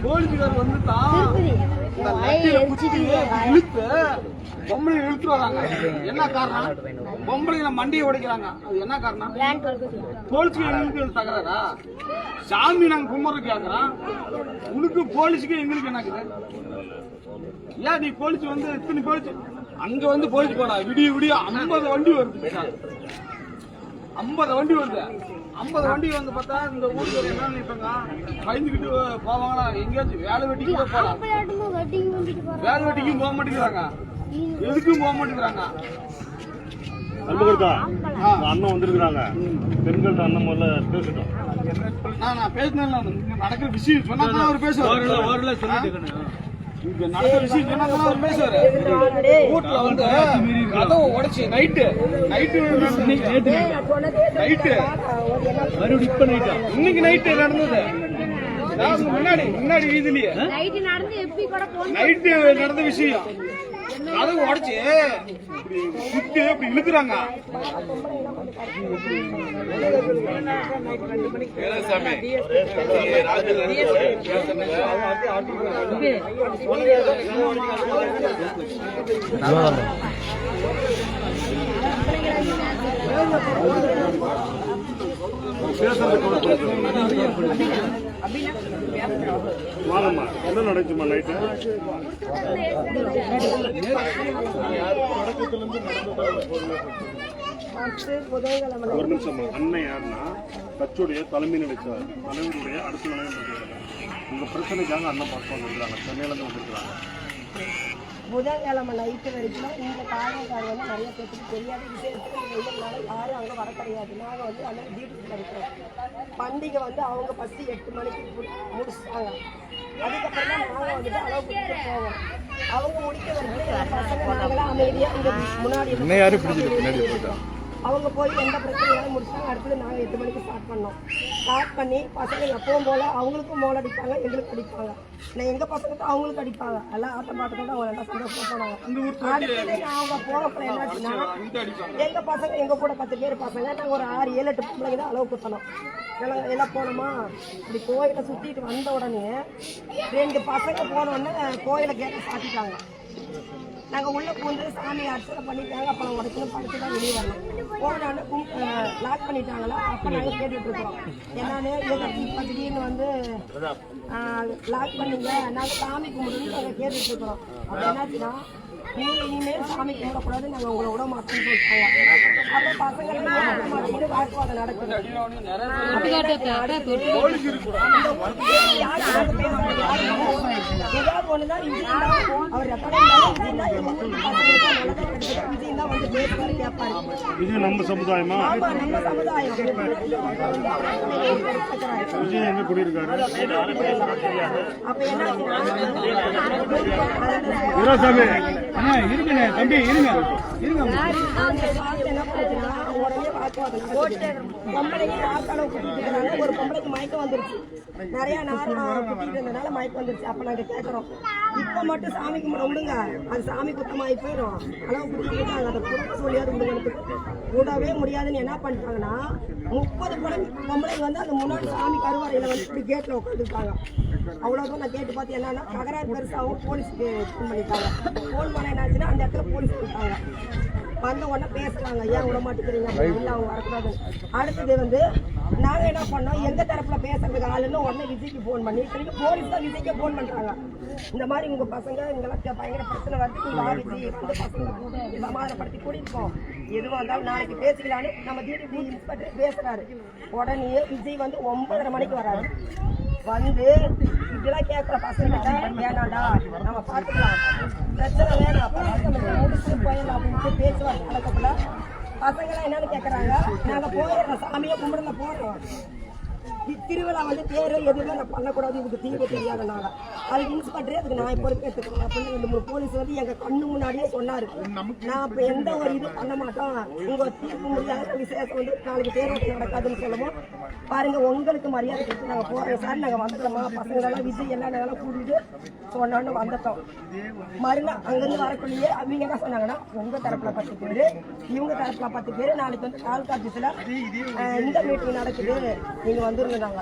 போலீஸ்கார் வந்து தான் இழுத்து பொம்பளை இழுத்து வராங்க. என்ன காரணம்? பொம்பளைங்களை மண்டியை உடைக்கிறாங்க. அது என்ன காரணம்? போலீஸுக்கு எங்களுக்கு தகராறா? சாமி நாங்க கும்பிட்றது கேட்கறோம். உனக்கு போலீஸுக்கு எங்களுக்கு என்ன இருக்குது? ஏன் நீ போலீஸ் வந்து இத்தனை போலீஸ் அங்க வந்து போலீஸ் போடா விடிய 50 வண்டி வருது. 50 வண்டி வருது. 50 வண்டி வந்து பார்த்தா இந்த ஊருக்கு என்ன நினைப்பாங்க? பயந்துக்கிட்டு போவாங்களா? எங்கேயாச்சும் வேலை வெட்டிக்கு போகலாம். வேலை வெட்டிக்கும் போக மாட்டேங்கிறாங்க. எதுக்கும் போக மாட்டேங்கிறாங்க. அண்ணன் வந்திருக்கிறாங்க. பெண்கள் அண்ணன் முதல்ல பேசட்டும். நான் பேசினேன். நடக்கிற விஷயம் சொன்னா அவர் பேசுவார். இங்க நடந்த விஷயம் சொன்னா அவர் பேசுவாரு. வீட்டுல வந்து கதவை உடைச்சு நைட்டு இன்னைக்கு நைட்டு நடந்தது. முன்னாடி வீதிலேயே நைட்டு நடந்த விஷயம். கதவு உடைச்சு சுத்தி அப்படி இழுக்குறாங்க. வாங்கம்மா, என்ன நடந்துச்சுமா நைட்டு? ஒரு நிமிஷமா. அண்ணன் யாருன்னா கட்சியுடைய தலைமை நினைச்சார். தலைவருடைய அடுத்த நிலையம் உங்க பிரச்சனைக்காக அண்ணன் பார்த்து வந்துருக்காங்க. சென்னையில இருந்து வந்துருக்காங்க. புதன்கிழமை நைட்டு வரைக்கும் இந்த காரணக்காரர் வந்து நிறைய பேருக்கு தெரியாத விசேஷத்துக்கு யாரும் அங்கே வர கிடையாது. நாங்கள் வந்து அந்த டியூட்டியில் இருக்கிறோம். பண்டிகை வந்து அவங்க ஃபஸ்ட்டு 8 மணிக்கு முடிச்சுட்டாங்க. அதுக்கப்புறம் தான் நாங்கள் வந்துட்டு அளவு கொடுத்து போவோம். அவங்க முடிக்க வந்து பசங்க நாங்களாம் அமைதியாக இந்த முன்னாடி அவங்க போய் எந்த பிரச்சனையாலும் முடிச்சாங்க. அடுத்தது நாங்கள் 8 மணிக்கு ஸ்டார்ட் பண்ணி பசங்க எப்பவும் போல அவங்களுக்கும் மோல் அடிப்பாங்க, எங்களுக்கு அடிப்பாங்க. நான் எங்கள் பசங்க அவங்களுக்கு அடிப்பாங்க. எல்லாம் ஆட்டம் பாட்டத்தோட அவங்க எல்லாம் சந்தோஷமாக போனாங்க. அடுத்தது அவங்க போனப்போ என்னாச்சுன்னா எங்கள் பசங்க எங்கள் கூட 10 பேர் பசங்க நாங்கள் ஒரு 6, 7, 8 பிள்ளைங்க தான் அளவு குத்தணும். எல்லாம் போனோமா இப்படி கோயிலை சுற்றிட்டு வந்த உடனே 2 பசங்க போனோடனே கோயிலை கேட்டு சாத்திட்டாங்க. நாங்கள் உள்ளே பூந்து சாமி அர்ச்சனை பண்ணிட்டாங்க. அப்புறம் உடச்சுன்னு படுத்து தான் வெளியே வரணும். போனோடனே லாக் பண்ணிட்டாங்களா? அப்போ நாங்கள் கேட்டுட்ருக்கோம் என்னன்னு இப்போ திடீர்னு வந்து லாக் பண்ணுங்க, நாங்கள் சாமி கும்பிடுன்னு நாங்கள் கேட்டுட்ருக்குறோம். அப்போ என்னாச்சுன்னா நீங்கள் இனிமேல் சாமி கும்பிடக்கூடாது, நாங்கள் உங்களை விட மாட்டோம்னு சொல்லிட்டாங்க. அப்போ பசங்களுக்கு வாக்குவாதம் நடக்குது. ஏதாவது ஒன்று தான் அவர் விஜய் தான் வந்து பேசுவார், கேட்பாரு. இது நம்ம சமுதாயமா? நம்ம சமுதாயம். விஜய் எங்க குடியிருக்காரு? அப்ப என்ன தம்பி இருங்க. ஒரு பொம்பளைக்கு மயக்கம் வந்துருச்சு. நிறைய நேரம் குத்திட்டு இருந்ததுனால மயக்கம் வந்துருச்சு. அப்ப நாங்க கேட்கறோம், இப்ப மட்டும் சாமி கும்பிட விடுங்க, அது சாமி குத்தமாயி போயிடும். அளவு குத்திட்டு அதை குடுக்க சொல்லியாது விடுங்க. விடவே முடியாதுன்னு என்ன பண்ணிட்டாங்கன்னா 30 பொம்பளைங்க வந்து அந்த முன்னாடி சாமி கருவறையில வந்து இப்படி கேட்ல உட்காந்துருக்காங்க. அவ்வளோதான் நான் கேட்டு பார்த்து என்னன்னா தகராறு பெருசாகவும் போலீஸுக்கு ஃபோன் பண்ணிட்டாங்க. ஃபோன் பண்ண என்னாச்சுன்னா அந்த இடத்துல போலீஸ் கொடுத்தாங்க. வந்த உடனே பேசுறாங்க, ஏன் விட மாட்டேங்கிறீங்க அப்படின்னு. அவங்க வரக்கூடாது. அடுத்தது வந்து நாங்கள் என்ன பண்ணோம், எங்கள் தரப்பில் பேசுறதுக்கு ஆளுன்னு உடனே விஜய்க்கு ஃபோன் பண்ணி இத்தனைக்கு போலீஸ் தான் விஜய்க்கே ஃபோன் பண்ணுறாங்க. இந்த மாதிரி உங்கள் பசங்க இங்கெல்லாம் பயங்கர பிரச்சனை வருது, நீங்கள் விஜய் வந்து பசங்க சமாதானப்படுத்தி கூட்டிருக்கோம், எதுவாக இருந்தாலும் நாளைக்கு பேசிக்கலான்னு நம்ம டிடி இன்ஸ்பெக்டர் பேசுகிறாரு. உடனே விஜய் வந்து 9:30 மணிக்கு வராரு. வந்து இதெல்லாம் கேட்குற பசங்கிட்ட வேணாண்டா நம்ம பார்த்துக்கலாம், பிரச்சனை வேணாம், முடிச்சு போயிடலாம் அப்படின்ட்டு பேச்சுவார்த்தை நடக்கக்குள்ள பசங்களாம் என்னன்னு கேட்குறாங்க, நாங்கள் போயிடுறோம், சாமியை கும்பிடல போடுறோம், திருவிழா வந்து தேர் எதுவுமே நான் பண்ணக்கூடாது, இதுக்கு தீர்வு தெரியாதனால அதுக்கு இன்ஸ்பெக்டரே அதுக்கு நான் பொறுப்பேற்றுக்கணும் அப்படின்னு 2-3 போலீஸ் வந்து எங்கள் கண்ணு முன்னாடியே சொன்னார். நான் இப்போ எந்த ஒரு இது பண்ண மாட்டோம், உங்கள் தீர்ப்பு முடியாத விசேஷம் வந்து நாளைக்கு தேர்வு நடக்காதுன்னு சொல்லுவோம். பாருங்க உங்களுக்கு மரியாதை கொடுத்து நாங்கள் போகிறோம் சார், நாங்கள் வந்துட்டோமா, பசங்களெல்லாம் விஜய் எல்லாம் நாங்களாம் கூட்டிட்டு சொன்னோன்னு வந்துட்டோம். மறுநாள் அங்கேருந்து வரக்குள்ளேயே அவங்க என்ன சொன்னாங்கன்னா, உங்கள் தரப்பில் 10 பேர், இவங்க தரப்பில் 10 பேர், நாளைக்கு வந்து தாலுகா ஆஃபீஸில் இந்த மீட்டிங் நடக்குது, நீங்கள் வந்து வந்தாங்க.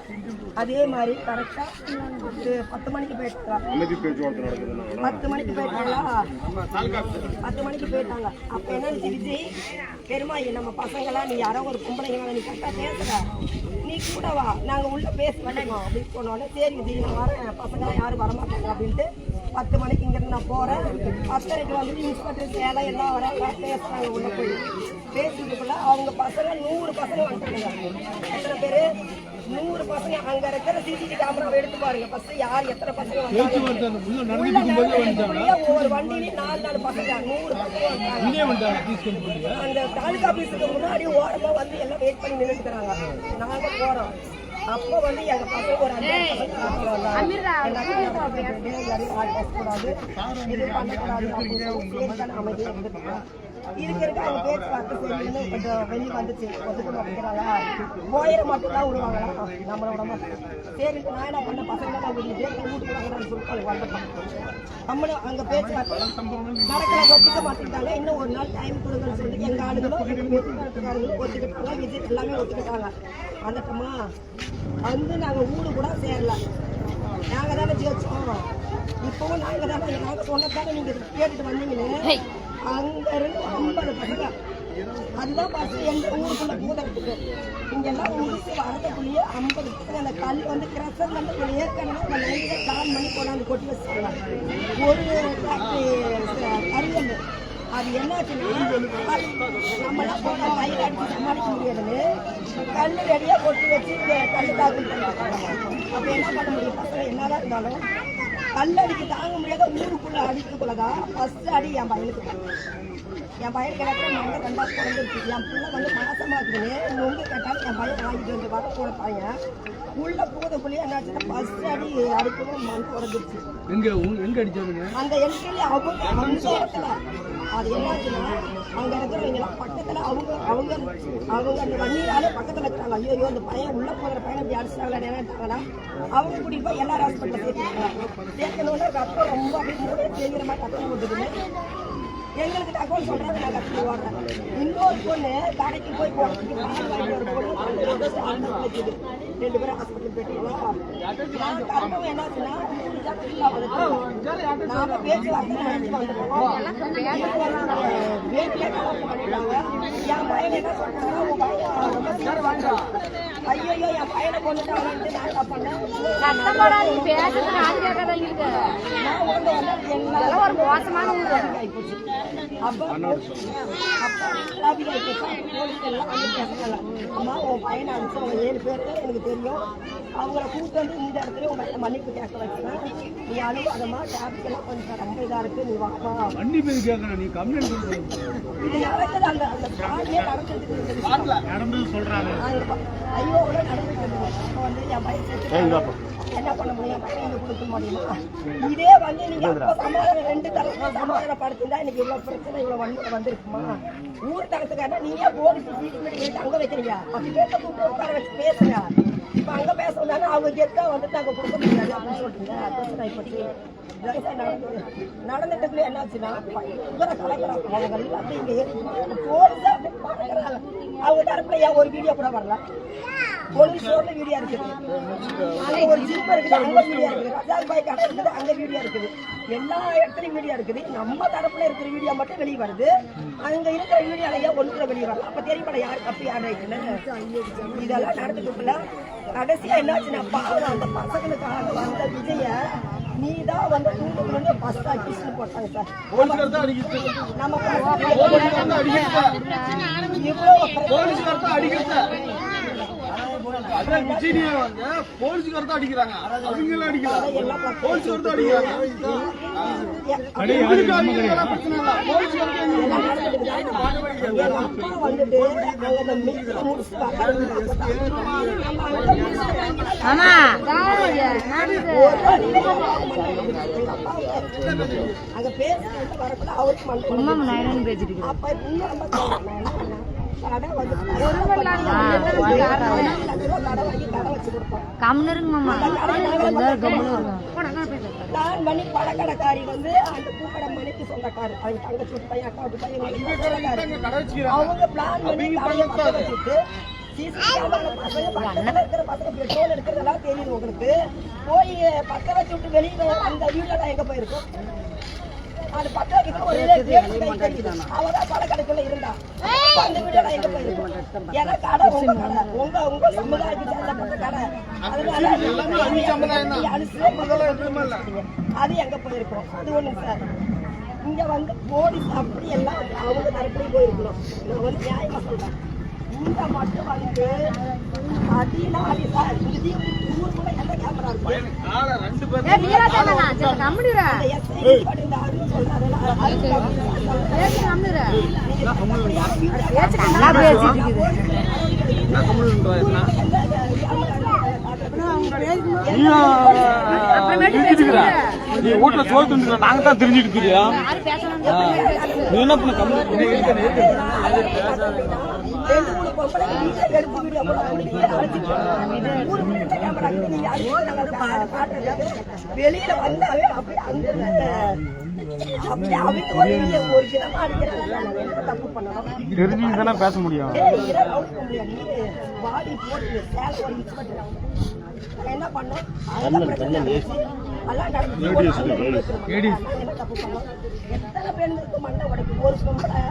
அதே மாதிரி கரெக்டா 10 மணிக்கு போயிட்டாங்க. அமைதி பேச்சுவார்த்தை நடக்குதுன்னா 10 மணிக்கு போயிட்டாங்களா? 10 மணிக்கு போயிட்டாங்க. அப்ப என்ன விஜய் பெருமாயி நம்ம பசங்களாம் நீ யாரோ ஒரு பொம்பளைங்க நீ கரெக்டா பேசுற, நீ கூட வா நாங்க உள்ள பேசி பண்ணிடுவோம் அப்படின்னு சொன்னோன்னே சரி விஜய் நான் வரேன், பசங்க யாரும் வரமாட்டாங்க அப்படின்ட்டு 10 மணிக்கு இங்கிருந்து நான் போறேன். 10:30க்கு வந்துட்டு இன்ஸ்பெக்டர் சேலை எல்லாம் வராங்க, பேசுறாங்க. உள்ள போய் பேசுறதுக்குள்ள அவங்க பசங்க 100 பசங்க வந்துட்டாங்க. எத்தனை பேரு? 100 பசங்க. அங்க இருக்கிற சிசிடிவி கேமராவை எடுத்து பாருங்க ஃபர்ஸ்ட் யார் எத்தனை பசங்க வந்தாங்க. ஒவ்வொரு வண்டியிலையும் 4 பசங்க 100 பசங்க வந்தாங்க. அந்த தாலுகா ஆபீஸுக்கு முன்னாடி ஓரமா வந்து எல்லாம் வெயிட் பண்ணி நின்றுக்கிறாங்க. நாங்க போறோம். அப்போ வந்து எங்க பசங்க ஒரு 5 இதுக்கு அவங்க பேச்சுவார்த்தை சரி கொஞ்சம் வெளியே வந்துச்சு ஒத்துக்கணும் அப்படிங்கிறாங்க. போயிட மட்டும் தான் விடுவாங்களா நம்மளை விட மாட்டோம். சரி நான் என்ன பண்ண பசங்க தான் வீட்டுக்கு வாங்கன்னு சொல்லிட்டு வந்துட்டோம். நம்மளும் அங்கே பேச்சுவார்த்தை நடக்கல ஒத்துக்க மாட்டேங்கிட்டாங்க. இன்னும் ஒரு நாள் டைம் கொடுங்கன்னு சொல்லி எங்கள் ஆளுங்களும் ஒத்துக்கிட்டாங்க. விஜய் எல்லாமே ஒத்துக்கிட்டாங்க. வந்துட்டோமா வந்து நாங்கள் ஊடு கூட சேரல. நாங்கள் தானே ஜெயிச்சோம். இப்போவும் நாங்கள் தானே நாங்கள் சொன்னதானே நீங்கள் கேட்டுட்டு வந்தீங்கன்னு அங்க இருந்து 50 பசங்க அதுதான் பார்த்து எந்த ஊருக்குள்ள பூதத்துக்கு இங்கெல்லாம் முடிச்சு வரதுக்குள்ளேயே 50 பசங்க. அந்த கல் வந்து கிரசர் வந்து ஏற்கனவே அந்த லைன்ல பிளான் பண்ணி கொண்டாந்து கொட்டி வச்சுட்டாங்க. ஒரு கருங்கல் அது என்னாச்சுன்னா நம்மளாம் போன வயல் அடிச்சு சமாளிக்க முடியாதுன்னு கல் ரெடியா கொட்டி வச்சு கல் தாக்கல் பண்ணிட்டாங்க. அப்ப என்ன பண்ண முடியும்? பசங்க என்னதான் இருந்தாலும் கல்லடிக்கு தாங்க முடியாத ஊருக்குள்ள அடிக்குள்ளதான் ஃபர்ஸ்ட் அடி என் பையனுக்கு. என் பையன் கிடக்கிற மண்டை 2 குறைஞ்சிருச்சு. என் பிள்ளை வந்து மாசமாக்குதுன்னு நொங்கு கேட்டாலும் என் பையன் வாங்கிட்டு வந்து வர போன பையன் உள்ள பூதக்குள்ளேயே என்னாச்சுன்னா ஃபர்ஸ்ட் அடி அடிக்கவும் மண்டை உடஞ்சிருச்சு. எங்க அடிச்சாங்க அந்த எண்ணிக்கையில அவங்க அந்த இடத்துல அது என்னாச்சுன்னா அங்க இருக்கிறவங்க பக்கத்துல அவங்க அந்த வண்டியாலே பக்கத்துல இருக்கிறாங்க. ஐயோ அந்த பையன் உள்ள போகிற பையனை இப்படி அடிச்சாங்களா நினைட்டாங்கன்னா அவங்க கூட்டிட்டு போய் எல்லாரும் ஹாஸ்பிட்டல் சேர்க்கணும்னா ரத்தம் ரொம்ப அப்படியே தெரிகிற மாதிரி ரத்தம் போட்டுதுன்னு எங்களுக்கு தகவல் சொல்றாங்க. நான் கட்டி ஓடுறேன். இன்னொரு பொண்ணு கடைக்கு போய் போறதுக்கு பால் வாங்கி ஒரு பொண்ணு 2 பேரும் ஹாஸ்பிட்டல் போயிட்டீங்களா? நான் கரும்பு என்னாச்சுன்னா நாம பேச்சுவார்த்தை நடத்தி வந்துட்டோம். வீட்டிலே கலப்பு பண்ணிட்டாங்க. என் பையன் என்ன சொல்றாங்கன்னா உன் பையன் ரொம்ப சீக்கிரம் ஐயோ என் பையனை கொண்டுட்டாங்கன்ட்டு நான் என்ன பண்ணேன்? அம்மா உன் பையனை அனுப்பிச்சு அவங்க 7 பேர் எனக்கு தெரியும். அவங்கள கூப்பிட்டு வந்து இந்த இடத்துல உங்க மன்னிப்பு கேட்க வச்சுதான் நீ அனுபவமா டேப்லெட் எல்லாம் கொஞ்சம் ரொம்ப இதா இருக்கு நீ வாப்பா மன்னிப்பு கேட்கணும். நீ கம்ப்ளைண்ட் இது நடக்குது. அந்த பிராணியே நடந்தது சொல்றாங்க. ஐயோ நடந்துட்டு அப்ப வந்து என் பையன் என்ன பண்ண முடியும்? பையன் கொடுக்க முடியுமா? இதே வந்து நீங்க சமாதானம் 2 தரப்பு சமாதானப்படுத்திருந்தா எனக்கு இவ்வளவு பிரச்சனை இவ்வளவு வன்முறை வந்திருக்குமா? ஊர் தரத்துக்காக நீங்க போலீஸ் ட்ரீட்மெண்ட் அங்க வைக்கிறீங்க. அப்படி பேச கூப்பிட்டு உட்கார வச்சு பேசுங்க. இப்ப அங்க பேச வந்தாங்க அவங்க கெட்டா வந்துட்டு அங்க கொடுக்க முடியாது அப்படின்னு சொல்றீங்க. பிரச்சனை ஆயிப்போச்சு. நடந்துட்டு என்னாச்சுன்னா இவரை கலக்கிறாங்க. அவங்க எல்லாத்தையும் இங்க போலீஸா பாக்குறாங்க. அவங்க தரப்புல ஏன் ஒரு வீடியோ கூட வரல? போலீஸ் ரோட்ல வீடியோ இருக்குது, அங்க ஒரு ஜிப் இருக்குது, அங்க வீடியோ இருக்குது, ரஜாக் பாய் கடை இருக்குது, அங்க வீடியோ இருக்குது, எல்லா இடத்துலயும் வீடியோ இருக்குது. நம்ம தரப்புல இருக்கிற வீடியோ மட்டும் வெளியே வருது. அங்க இருக்கிற வீடியோலையே ஒன்று வெளியே வரல. அப்ப தெரியப்பட யாரு தப்பு யார் ரைட்டுன்னு இதெல்லாம் நடந்துட்டுல கடைசியா என்னாச்சுன்னா பாவம் அந்த பசங்களுக்காக வந்த விஜய நீதான் வந்து தூண்டுக்குள்ள ஃபர்ஸ்ட் அக்யூஸ்ட் போட்டாங்க சார். நம்ம போலீஸ்காரதான் அடிக்கிறாங்க. அவங்க அடிக்கிறாங்க. போலீஸ்காரதான் அடிக்கிறாங்க. அங்க பேசுறது வரக்குள்ள அவருக்கு அப்ப பழக்கடைக்காரி வந்து அந்த பூக்கடை மணிக்கு சொந்தக்காரு அவங்க தங்கச்சி பையன் அக்கா பையன் அவங்க பிளான் பண்ணி வச்சுட்டு இருக்கிற பசங்க பெட்ரோல் எடுக்கிறதெல்லாம் தெரியுது உங்களுக்கு. போய் பத்த வச்சு விட்டு வெளியே அந்த வீட்டுல எங்க போயிருக்கோம்? அது பத்தாக்கிட்ட ஒரு அவதான் பல கடைக்குள்ள இருந்தா அந்த வீட்டுல எங்க போயிருக்கோம்? ஏன்னா கடை உங்க கடை, உங்க சமுதாயத்துக்கு சம்பந்தப்பட்ட கடை, அதனால அது எங்க போயிருக்கோம்? அது ஒண்ணுங்க சார். இங்க வந்து போலீஸ் அப்படி எல்லாம் அவங்க தரப்புலையும் போயிருக்கணும். நான் வந்து நியாயமா சொல்றேன். இங்க மட்டும் வந்து அடிநாடி சார் ஊர் கூட எந்த கேமரா இருக்கு? நீ வீட்டுல சோறு துண்டு நாங்க தான் தெரிஞ்சுட்டு இருக்கிறியா? நீ என்ன பண்ண வெளியில வந்தாவே அப்படியே தப்பு பண்ணணும். தெரிஞ்சுதானே பேச முடியும். பாடி போட்டு என்ன பண்ணோம்? தப்பு பண்ணோம். எத்தனை பெண்களுக்கு மண்டை உடைக்கும்? ஒரு பொம்பளை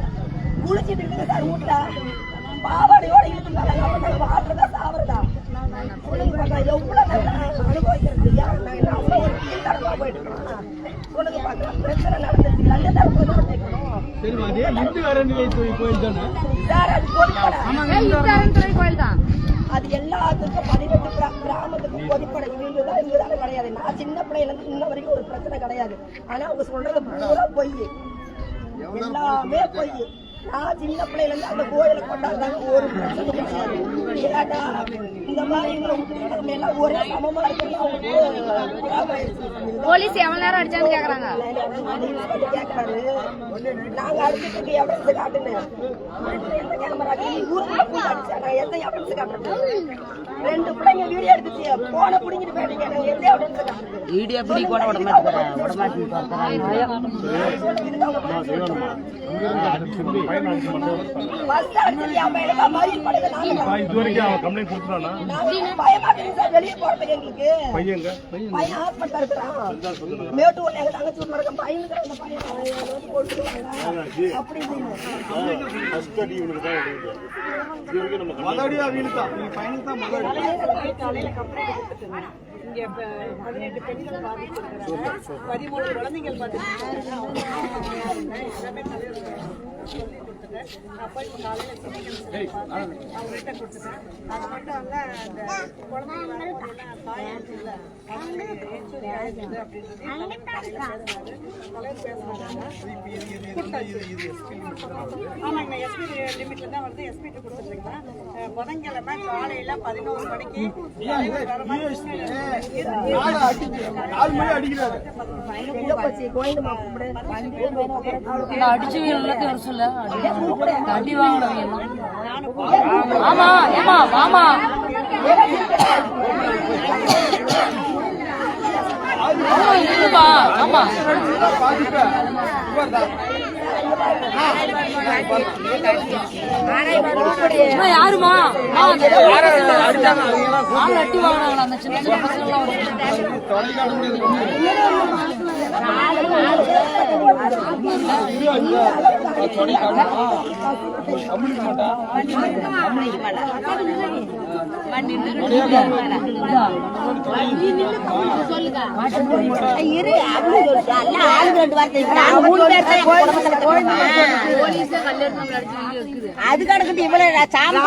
குளிச்சிட்டு இருக்குது சார் வீட்டுல, பாவாடையோட இழுத்துட்டாங்க. வாடுறதா சாவறதா? எவ்வளவு அனுபவிக்கிறது? அவ்வளவு ஒரு தடவை போயிட்டு இருக்கோம். சொல்லுங்க பாக்கலாம். பிரச்சனை நடந்துச்சு, நல்ல தடவை தான் கேட்கணும். அது எல்லாத்துக்கும் 18 கிராமத்துக்கும் பொதுப்படை இங்கதானே கிடையாது. நான் சின்ன பிள்ளைல இருந்து இன்ன வரைக்கும் ஒரு பிரச்சனை கிடையாது. ஆனா அவங்க சொல்றது பூரா பொய், எல்லாமே பொய். நான் சின்ன பிள்ளைல இருந்து அந்த கோயிலை கொண்டாடுறாங்க, ஒரு பிரச்சனை கிடையாது. ஏடா இந்த மாதிரி எல்லாம் ஒரே சமமா இருக்கு. போலீஸ் எவ்வளவு நேரம் அடிச்சான்னு கேக்குறாங்க. கேட்கறாரு, நாங்க அடிச்சுட்டு எவ்வளவு காட்டுனேன் கேமரா ஊருக்கு அடிச்சாங்க. எந்த எவ்வளவு காட்டுறது? 2 பிள்ளைங்க வீடியோ எடுத்துச்சு, போன பிடிங்கிட்டு போயிட்டீங்க. எந்த எவ்வளவு காட்டுறது? வீடியோ பிடி கூட விட மாட்டேன். வெளியே போறதுக்கு எங்களுக்கு பையன் ஹாஸ்பிட்டல் இருக்கிறான். மேட்டூர் எங்க தங்கச்சி நடக்க பையனுக்கு அந்த பையன் அப்படி இங்க 18 பெண்கள் பாதிச்சிருக்கிறாங்க. 13 குழந்தைகள் பாதிச்சிருக்கிறாங்க. எல்லாமே தலைவர் சொல்லி கொடுத்துட்டேன். நான் போய் காலையில அவங்ககிட்ட கொடுத்துட்டேன். அது மட்டும் அல்ல, அந்த குழந்தைங்க காயம் இல்லை இன்சூரி ஆயிடுது அப்படின்னு சொல்லி தலைவர் பேசுறாங்க. ஆமாங்க, எஸ்பி லிமிட்ல தான் வந்து எஸ்பிட்டு கொடுத்துருக்கேன். புதன்கிழமை காலையில 11 மணிக்கு அடிச்சு எல்லாத்தையும் வர சொல்ல அடி வாங்கணும். ஆமா ஏமா மாமா இருக்குப்பா. ஆமா யாருமா அடி வாங்கினாங்களா அந்த சின்ன சின்ன பசங்க அது கிடக்குது இவ்வளவு சாமி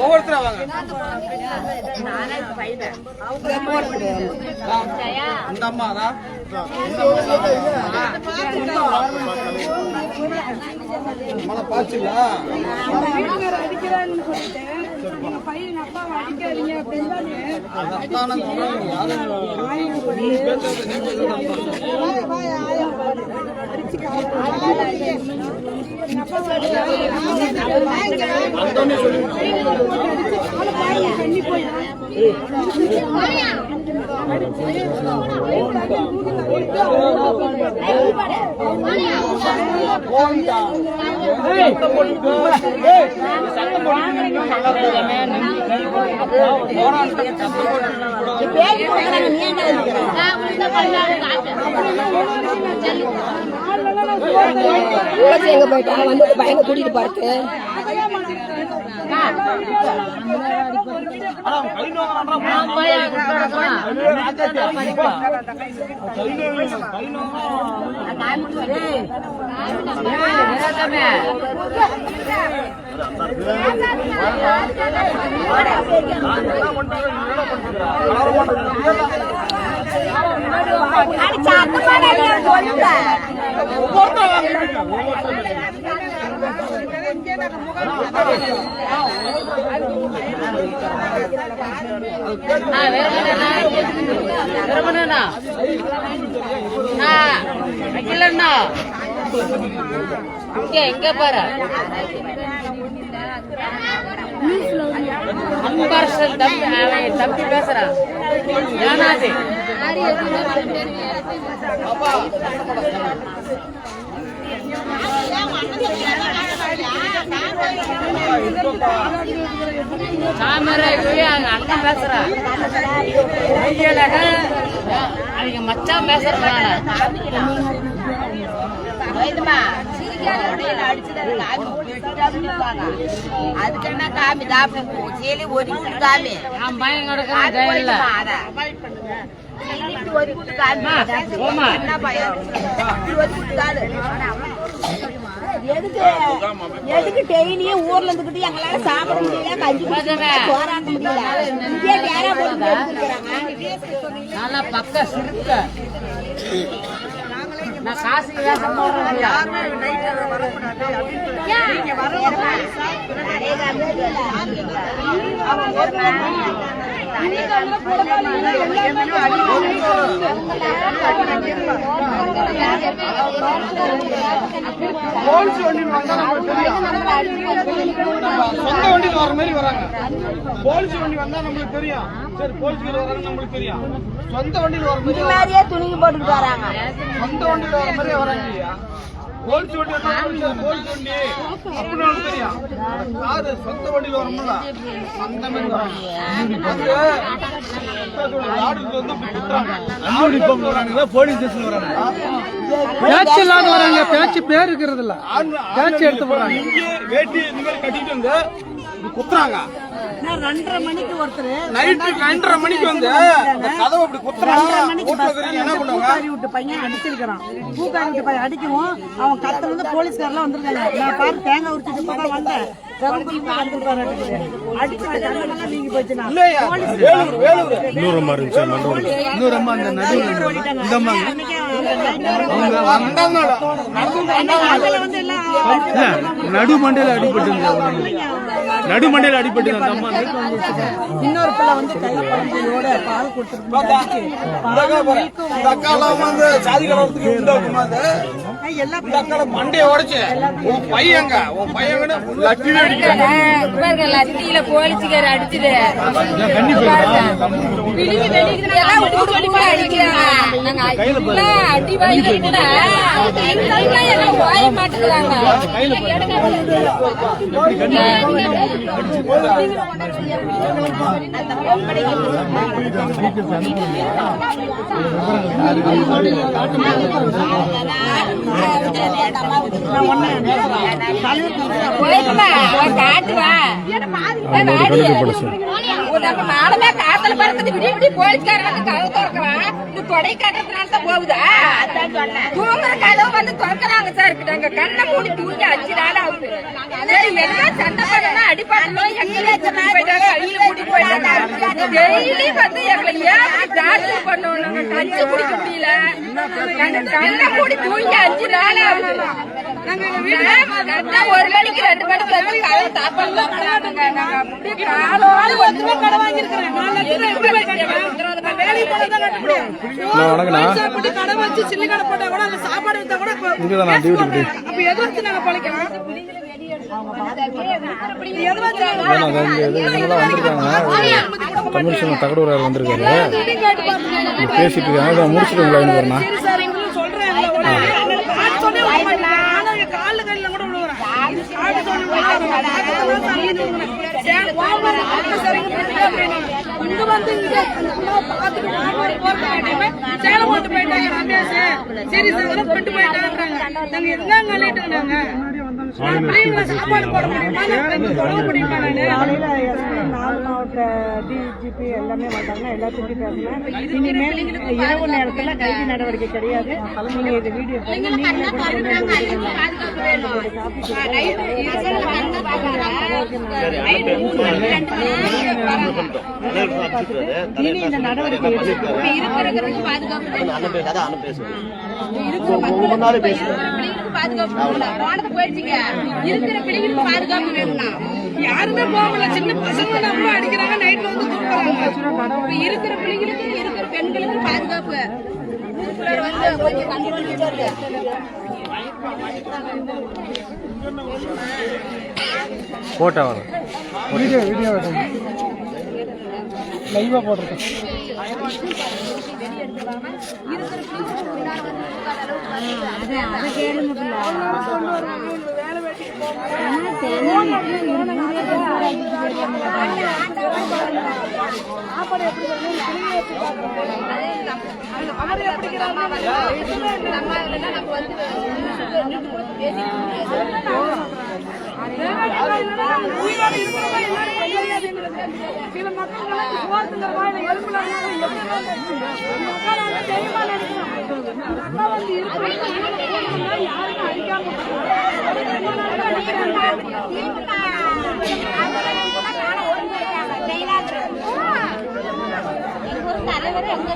ஒவ்வொருத்தர் வாங்க. இந்த அம்மா மழை பாய்ச்சுங்களா? அதைத்தானே சொல்றேன். யாரும் நீ பேசுறது நீ அந்தோனே சொல்லி எங்க போயிட்டா வந்து பையனை கூட்டிட்டு பார்த்து எங்க பாரு அன்பரசன் தம்பி பேசுறான் ஏனாது அண்ணன் பேசுறான் அவங்க மச்சான் பேசுறாங்க அதுக்கு என்ன காமி தாப்பி சேலி ஒரு காமி பையன் கிடக்க எதுக்கு டெய்லியும் ஊர்ல இருந்துகிட்டு எங்களால சாப்பிட முடியல கஞ்சி போராட முடியல நல்லா பக்க சிறுக்க நான் காசு வேஷம் போடுறேன் போலீஸ் வண்டி வந்தா நமக்கு தெரியும். சொந்த வண்டியில் வர மாதிரி வராங்க. போலீஸ் வண்டி வந்தா நம்மளுக்கு தெரியும். சரி போலீஸ் வராங்க நம்மளுக்கு தெரியும். சொந்த வண்டியில் வர மாதிரி மாதிரியே துணிக்கு போட்டுட்டு வராங்க. சொந்த வண்டியில் வர மாதிரியே வராங்க இல்லையா? போலீஸ் வண்டி வந்தா போலீஸ் வண்டி அப்படின்னு நமக்கு தெரியும். காரு சொந்த வண்டியில் வரணும்ல அந்த மாதிரி வராங்க. நாடுக்கு வந்து குத்துறாங்க. வராங்க போலீஸ் ஸ்டேஷன் வராங்க. பேச்சு இல்லாத வராங்க. பேச்சு பேர் இருக்கிறது இல்ல. பேச்சு எடுத்து போறாங்க. இங்கே வேட்டி இந்த மாதிரி கட்டிட்டு வந்து குத்துறாங்க. 2:30 மணிக்கு ஒருத்தர் நைட்டு 2:30 மணிக்கு வந்து அந்த கதவை அப்படி குத்துறாங்க. என்ன பண்ணுவாங்க? பூக்காரி விட்டு பையன் அடிச்சிருக்கிறான். பூக்காரி விட்டு பையன் அடிக்கவும் அவன் கத்துல இருந்து போலீஸ்காரெல்லாம் வந்திருக்காங்க. நான் பாரு தேங்காய் உரிச்சிட்டு போக வந்தேன். அடிச்சு நீங்க போச்சுன்னா இல்லையா? வேலூர் வேலூர் இன்னொரு அம்மா இருந்துச்சு இன்னொரு அம்மா அந்த நடுவில் இந்த அம்மா வந்து எல்லாம் நடு மண்டையில அடிபட்டு நடு மண்டையில அடிபட்டு அந்த அம்மா இன்னொரு பிள்ளை வந்து கையோட பால் கொடுத்துருக்கு. இந்த அக்காலாம் வந்து சாதி கலவரத்துக்கு இந்த அக்கால மண்டையை உடைச்சு உன் பையங்க லட்சுமி அடிக்கிறாங்க. லத்தியில போலீஸ்கார அடிச்சுது அடி வாங்கி கூட வாய மாட்டுக்கிறாங்க. நாளமே காத்தல பறந்து விடி போலீஸ்கார வந்து கதவு திறக்கிறான். கொடை காட்டுறதுனால தான் போகுதா? தூங்குற கதவு வந்து திறக்கிறாங்க சார். நாங்க கண்ணை மூடி தூங்கி 5 நாள் ஆகுது. சரி என்ன சண்டை பண்ணா அடிப்பாட்டோம் டெய்லி வந்து எங்களை ஏன் டார்ச்சர் பண்ணோம். நாங்க கஞ்சி குடிக்க முடியல. கண்ணை மூடி தூங்கி 5 நாள் ஆகுது. கரெக்டா 1 மணிக்கு 2 மணிக்கு வந்து கதவு தாப்பாங்க. நாங்க அப்படியே காலோட 1 ரூபாய் கடை வாங்கியிருக்கிறேன். 4 லட்சம் எப்படி போய் கட்டுறேன்? வேலைக்கு போனா தான் கட்ட முடியும். சாப்பிட்டு கடை வச்சு சின்ன கடை போட்டா கூட அந்த சாப்பாடு வித்தா கூட அப்ப எது வச்சு நாங்க பழைக்கிறோம்? தமிழ் தகடூரார் வந்திருக்காரு, பேசிட்டு இருக்காங்க. முடிச்சுட்டு உங்களை இங்க வந்து சேலம் போட்டு போயிட்டாங்க ரமேஷ். சரி சார் கொண்டு போயிட்டாங்க. நாங்க எல்லாம் கழிட்டுங்க. சாப்பாடு போட முடியுமா? தொட முடியுமா? காலையில நாலு மாவட்ட டிஜிபி எல்லாமே வந்தாங்கன்னா எல்லாத்துக்கும் பேசணும். இனிமேல் இரவு நேரத்துல கைது நடவடிக்கை கிடையாது. நீங்க இது வீடியோ இனி இந்த நடவடிக்கை யாருமே போகல. சின்ன பசங்க நம்ம அடிக்கிறாங்க, நைட்ல வந்து தூக்குறாங்க. இருக்கிற பிள்ளைங்களுக்கு இருக்கிற பெண்களுக்கு பாதுகாப்பு வந்து கொஞ்சம் கண்ட்ரோல் போட்டா வரும். வீடியோ லைவா போட்டிருக்கேன். சில மக்கள் தலைவர் எங்க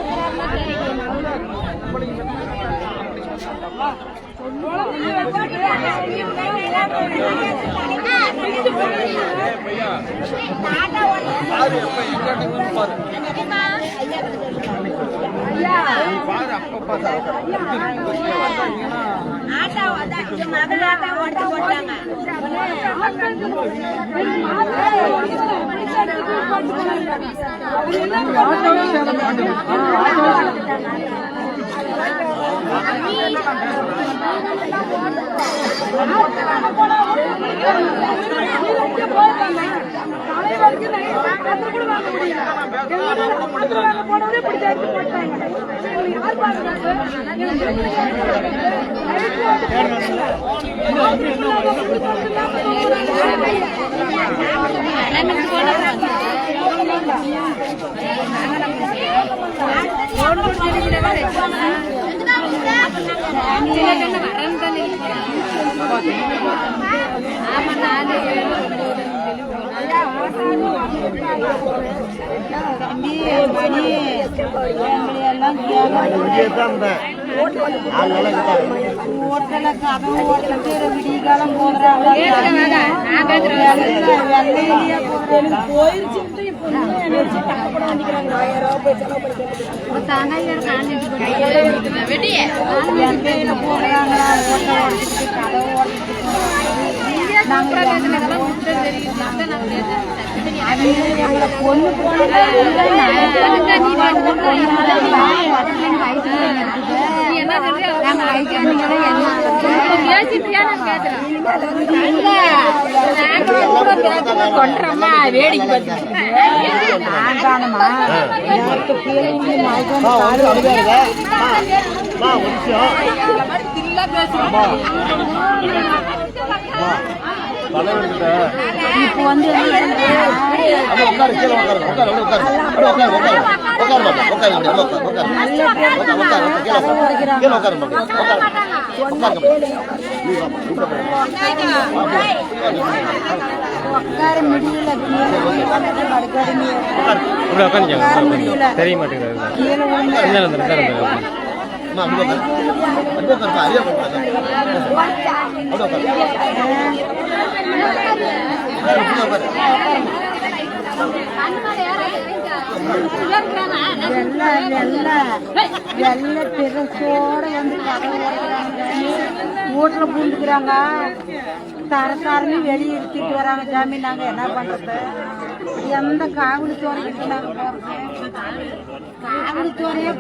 விடிகாலம் பொண்ணு கொன்றமா வேடிக்கை இப்போ வந்து தெரிய மாட்டேங்குது. எல்லாம் பெருசோட வந்து கதவு ஓடுறாங்க, வீட்டுல பூந்துக்கிறாங்க, தரக்காரன்னு வெளியே எடுத்துட்டு வராங்க. ஜாமீன் நாங்க என்ன பண்றது? எந்த காவலி சோறைக்கு நாங்க போறது? காவலி சோறையே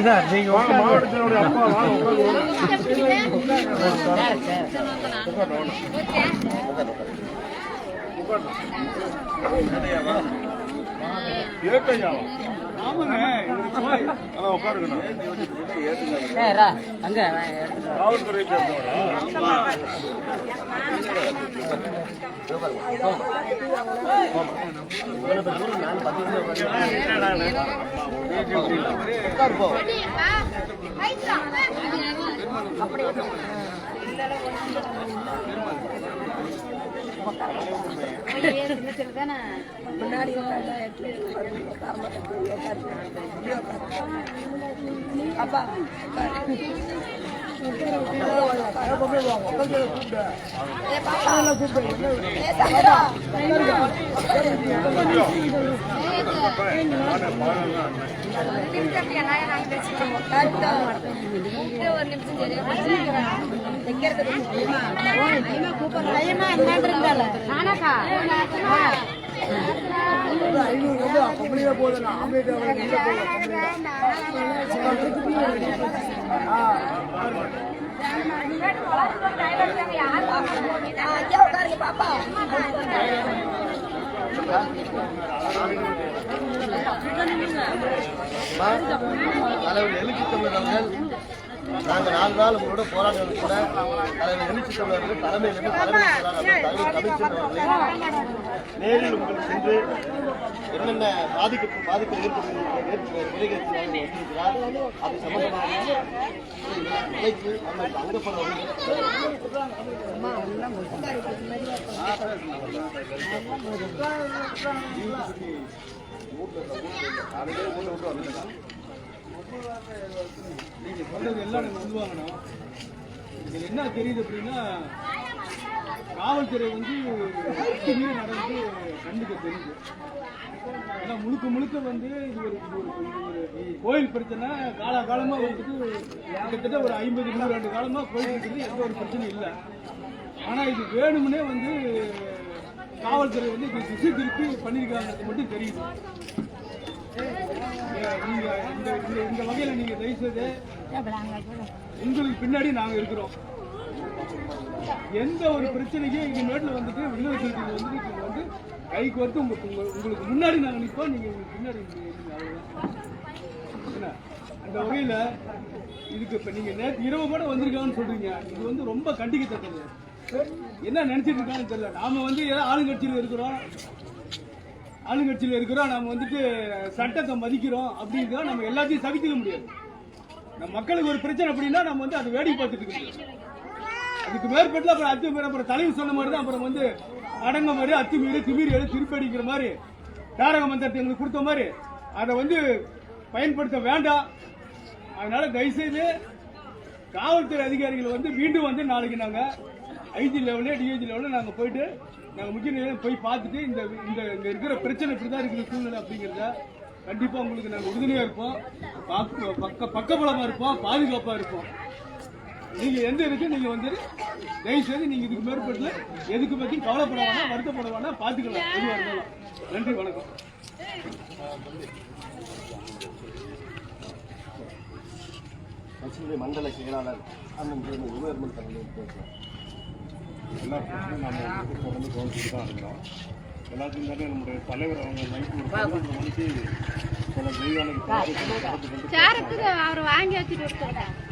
சார் நீங்க மாவட்டத்தினுடைய அப்பா காவல்துறை முன்னாடி அப்பா பாப்பா தலைவர் எழுச்சி தமிழர்கள் நாங்கள் 4 நாள் உங்களோட போராடுறது கூட தலைவர் எழுச்சி தமிழர்கள் தலைமையிலிருந்து நேரில் உங்களுக்கு சென்று என்னென்ன பாதிக்க ஏற்படுத்திருக்கிறார் அது சம்பந்தமாக நிலைக்கு நமக்கு அங்கப்படுவது நீங்க சொல்றது எல்லாம் நம்ம வந்துவாங்கன்னா இதுல என்ன தெரியுது அப்படின்னா காவல்துறை வந்து மீறி நடந்து கண்டுக்க தெரியுது. ஏன்னா முழுக்க முழுக்க வந்து இது ஒரு கோயில் பிரச்சனை காலகாலமா வந்துட்டு கிட்டத்தட்ட ஒரு 50-100 ஆண்டு காலமா கோயில் இருக்குது, எந்த ஒரு பிரச்சனையும் இல்லை. ஆனா இது வேணும்னே வந்து காவல்துறை வந்து திசை திருப்பி பண்ணிருக்காங்கிறது மட்டும் தெரியுது. நீங்க இந்த வகையில நீங்க தயவுசெய்து உங்களுக்கு பின்னாடி நாங்க இருக்கிறோம். எந்த ஒரு பிரச்சனைக்கும் இனிமேட்டில் வந்துட்டு விடுதலை சிறுத்தைகள் வந்துட்டு வந்து கைக்கு வந்து உங்களுக்கு முன்னாடி நாங்க நிற்போம், நீங்க உங்களுக்கு பின்னாடி என்ன அந்த வகையில இதுக்கு இப்ப நீங்க நேற்று இரவு கூட வந்திருக்காங்கன்னு சொல்றீங்க. இது வந்து ரொம்ப கண்டிக்கத்தக்கது. என்ன நினைச்சிட்டு இருக்காங்கன்னு தெரியல. நாம வந்து ஏதாவது ஆளுங்கட்சியில் இருக்கிறோம், நம்ம வந்துட்டு சட்டத்தை மதிக்கிறோம் அப்படிங்கிறத நம்ம எல்லாத்தையும் சகித்துக்க முடியாது. நம்ம மக்களுக்கு ஒரு பிரச்சனை அப்படின்னா நம்ம வந்து அதை வேடிக்கை பார்த்துட்டு இருக்கோம். அதுக்கு மேற்பட்டு அப்புறம் அத்துமீறி அப்புறம் தலைவர் சொன்ன மாதிரி தான் அப்புறம் வந்து அடங்க மாதிரி அத்துமீறி திமீறி திருப்பி அடிக்கிற மாதிரி தாரக மந்திரத்தை எங்களுக்கு கொடுத்த மாதிரி அதை வந்து பயன்படுத்த வேண்டாம். அதனால தயவுசெய்து காவல்துறை அதிகாரிகள் வந்து மீண்டும் வந்து நாளைக்கு நாங்கள் ஐஜி லெவலில் டிஐஜி லெவலில் நாங்கள் போயிட்டு நாங்கள் முக்கிய நிலையில் போய் பார்த்துட்டு இந்த இருக்கிற பிரச்சனை இப்படிதான் இருக்கிற சூழ்நிலை அப்படிங்கிறத கண்டிப்பா உங்களுக்கு நாங்க உறுதுணையா இருப்போம், பக்கபலமா இருப்போம், பாதுகாப்பா இருப்போம். நீங்க எந்த இதுக்கு நீங்க வந்து தயவு செய்து நீங்க இதுக்கு மேற்பட்டு எதுக்கு பத்தி கவலைப்பட வேணாம், வருத்தப்பட வேணாம், பாத்துக்கலாம் எதுவா இருந்தாலும். நன்றி, வணக்கம். கட்சியினுடைய மண்டல செயலாளர் அண்ணன் உயர்மன் தலைவர் பேசுகிறோம். எல்லா பிரச்சனையும் நம்ம தொடர்ந்து கவனிச்சுட்டு தான் இருக்கிறோம். எல்லாத்தையும் தானே நம்முடைய தலைவர் அவங்க நைட்டு ஒரு 11 மணிக்கு சில தெய்வானுக்கு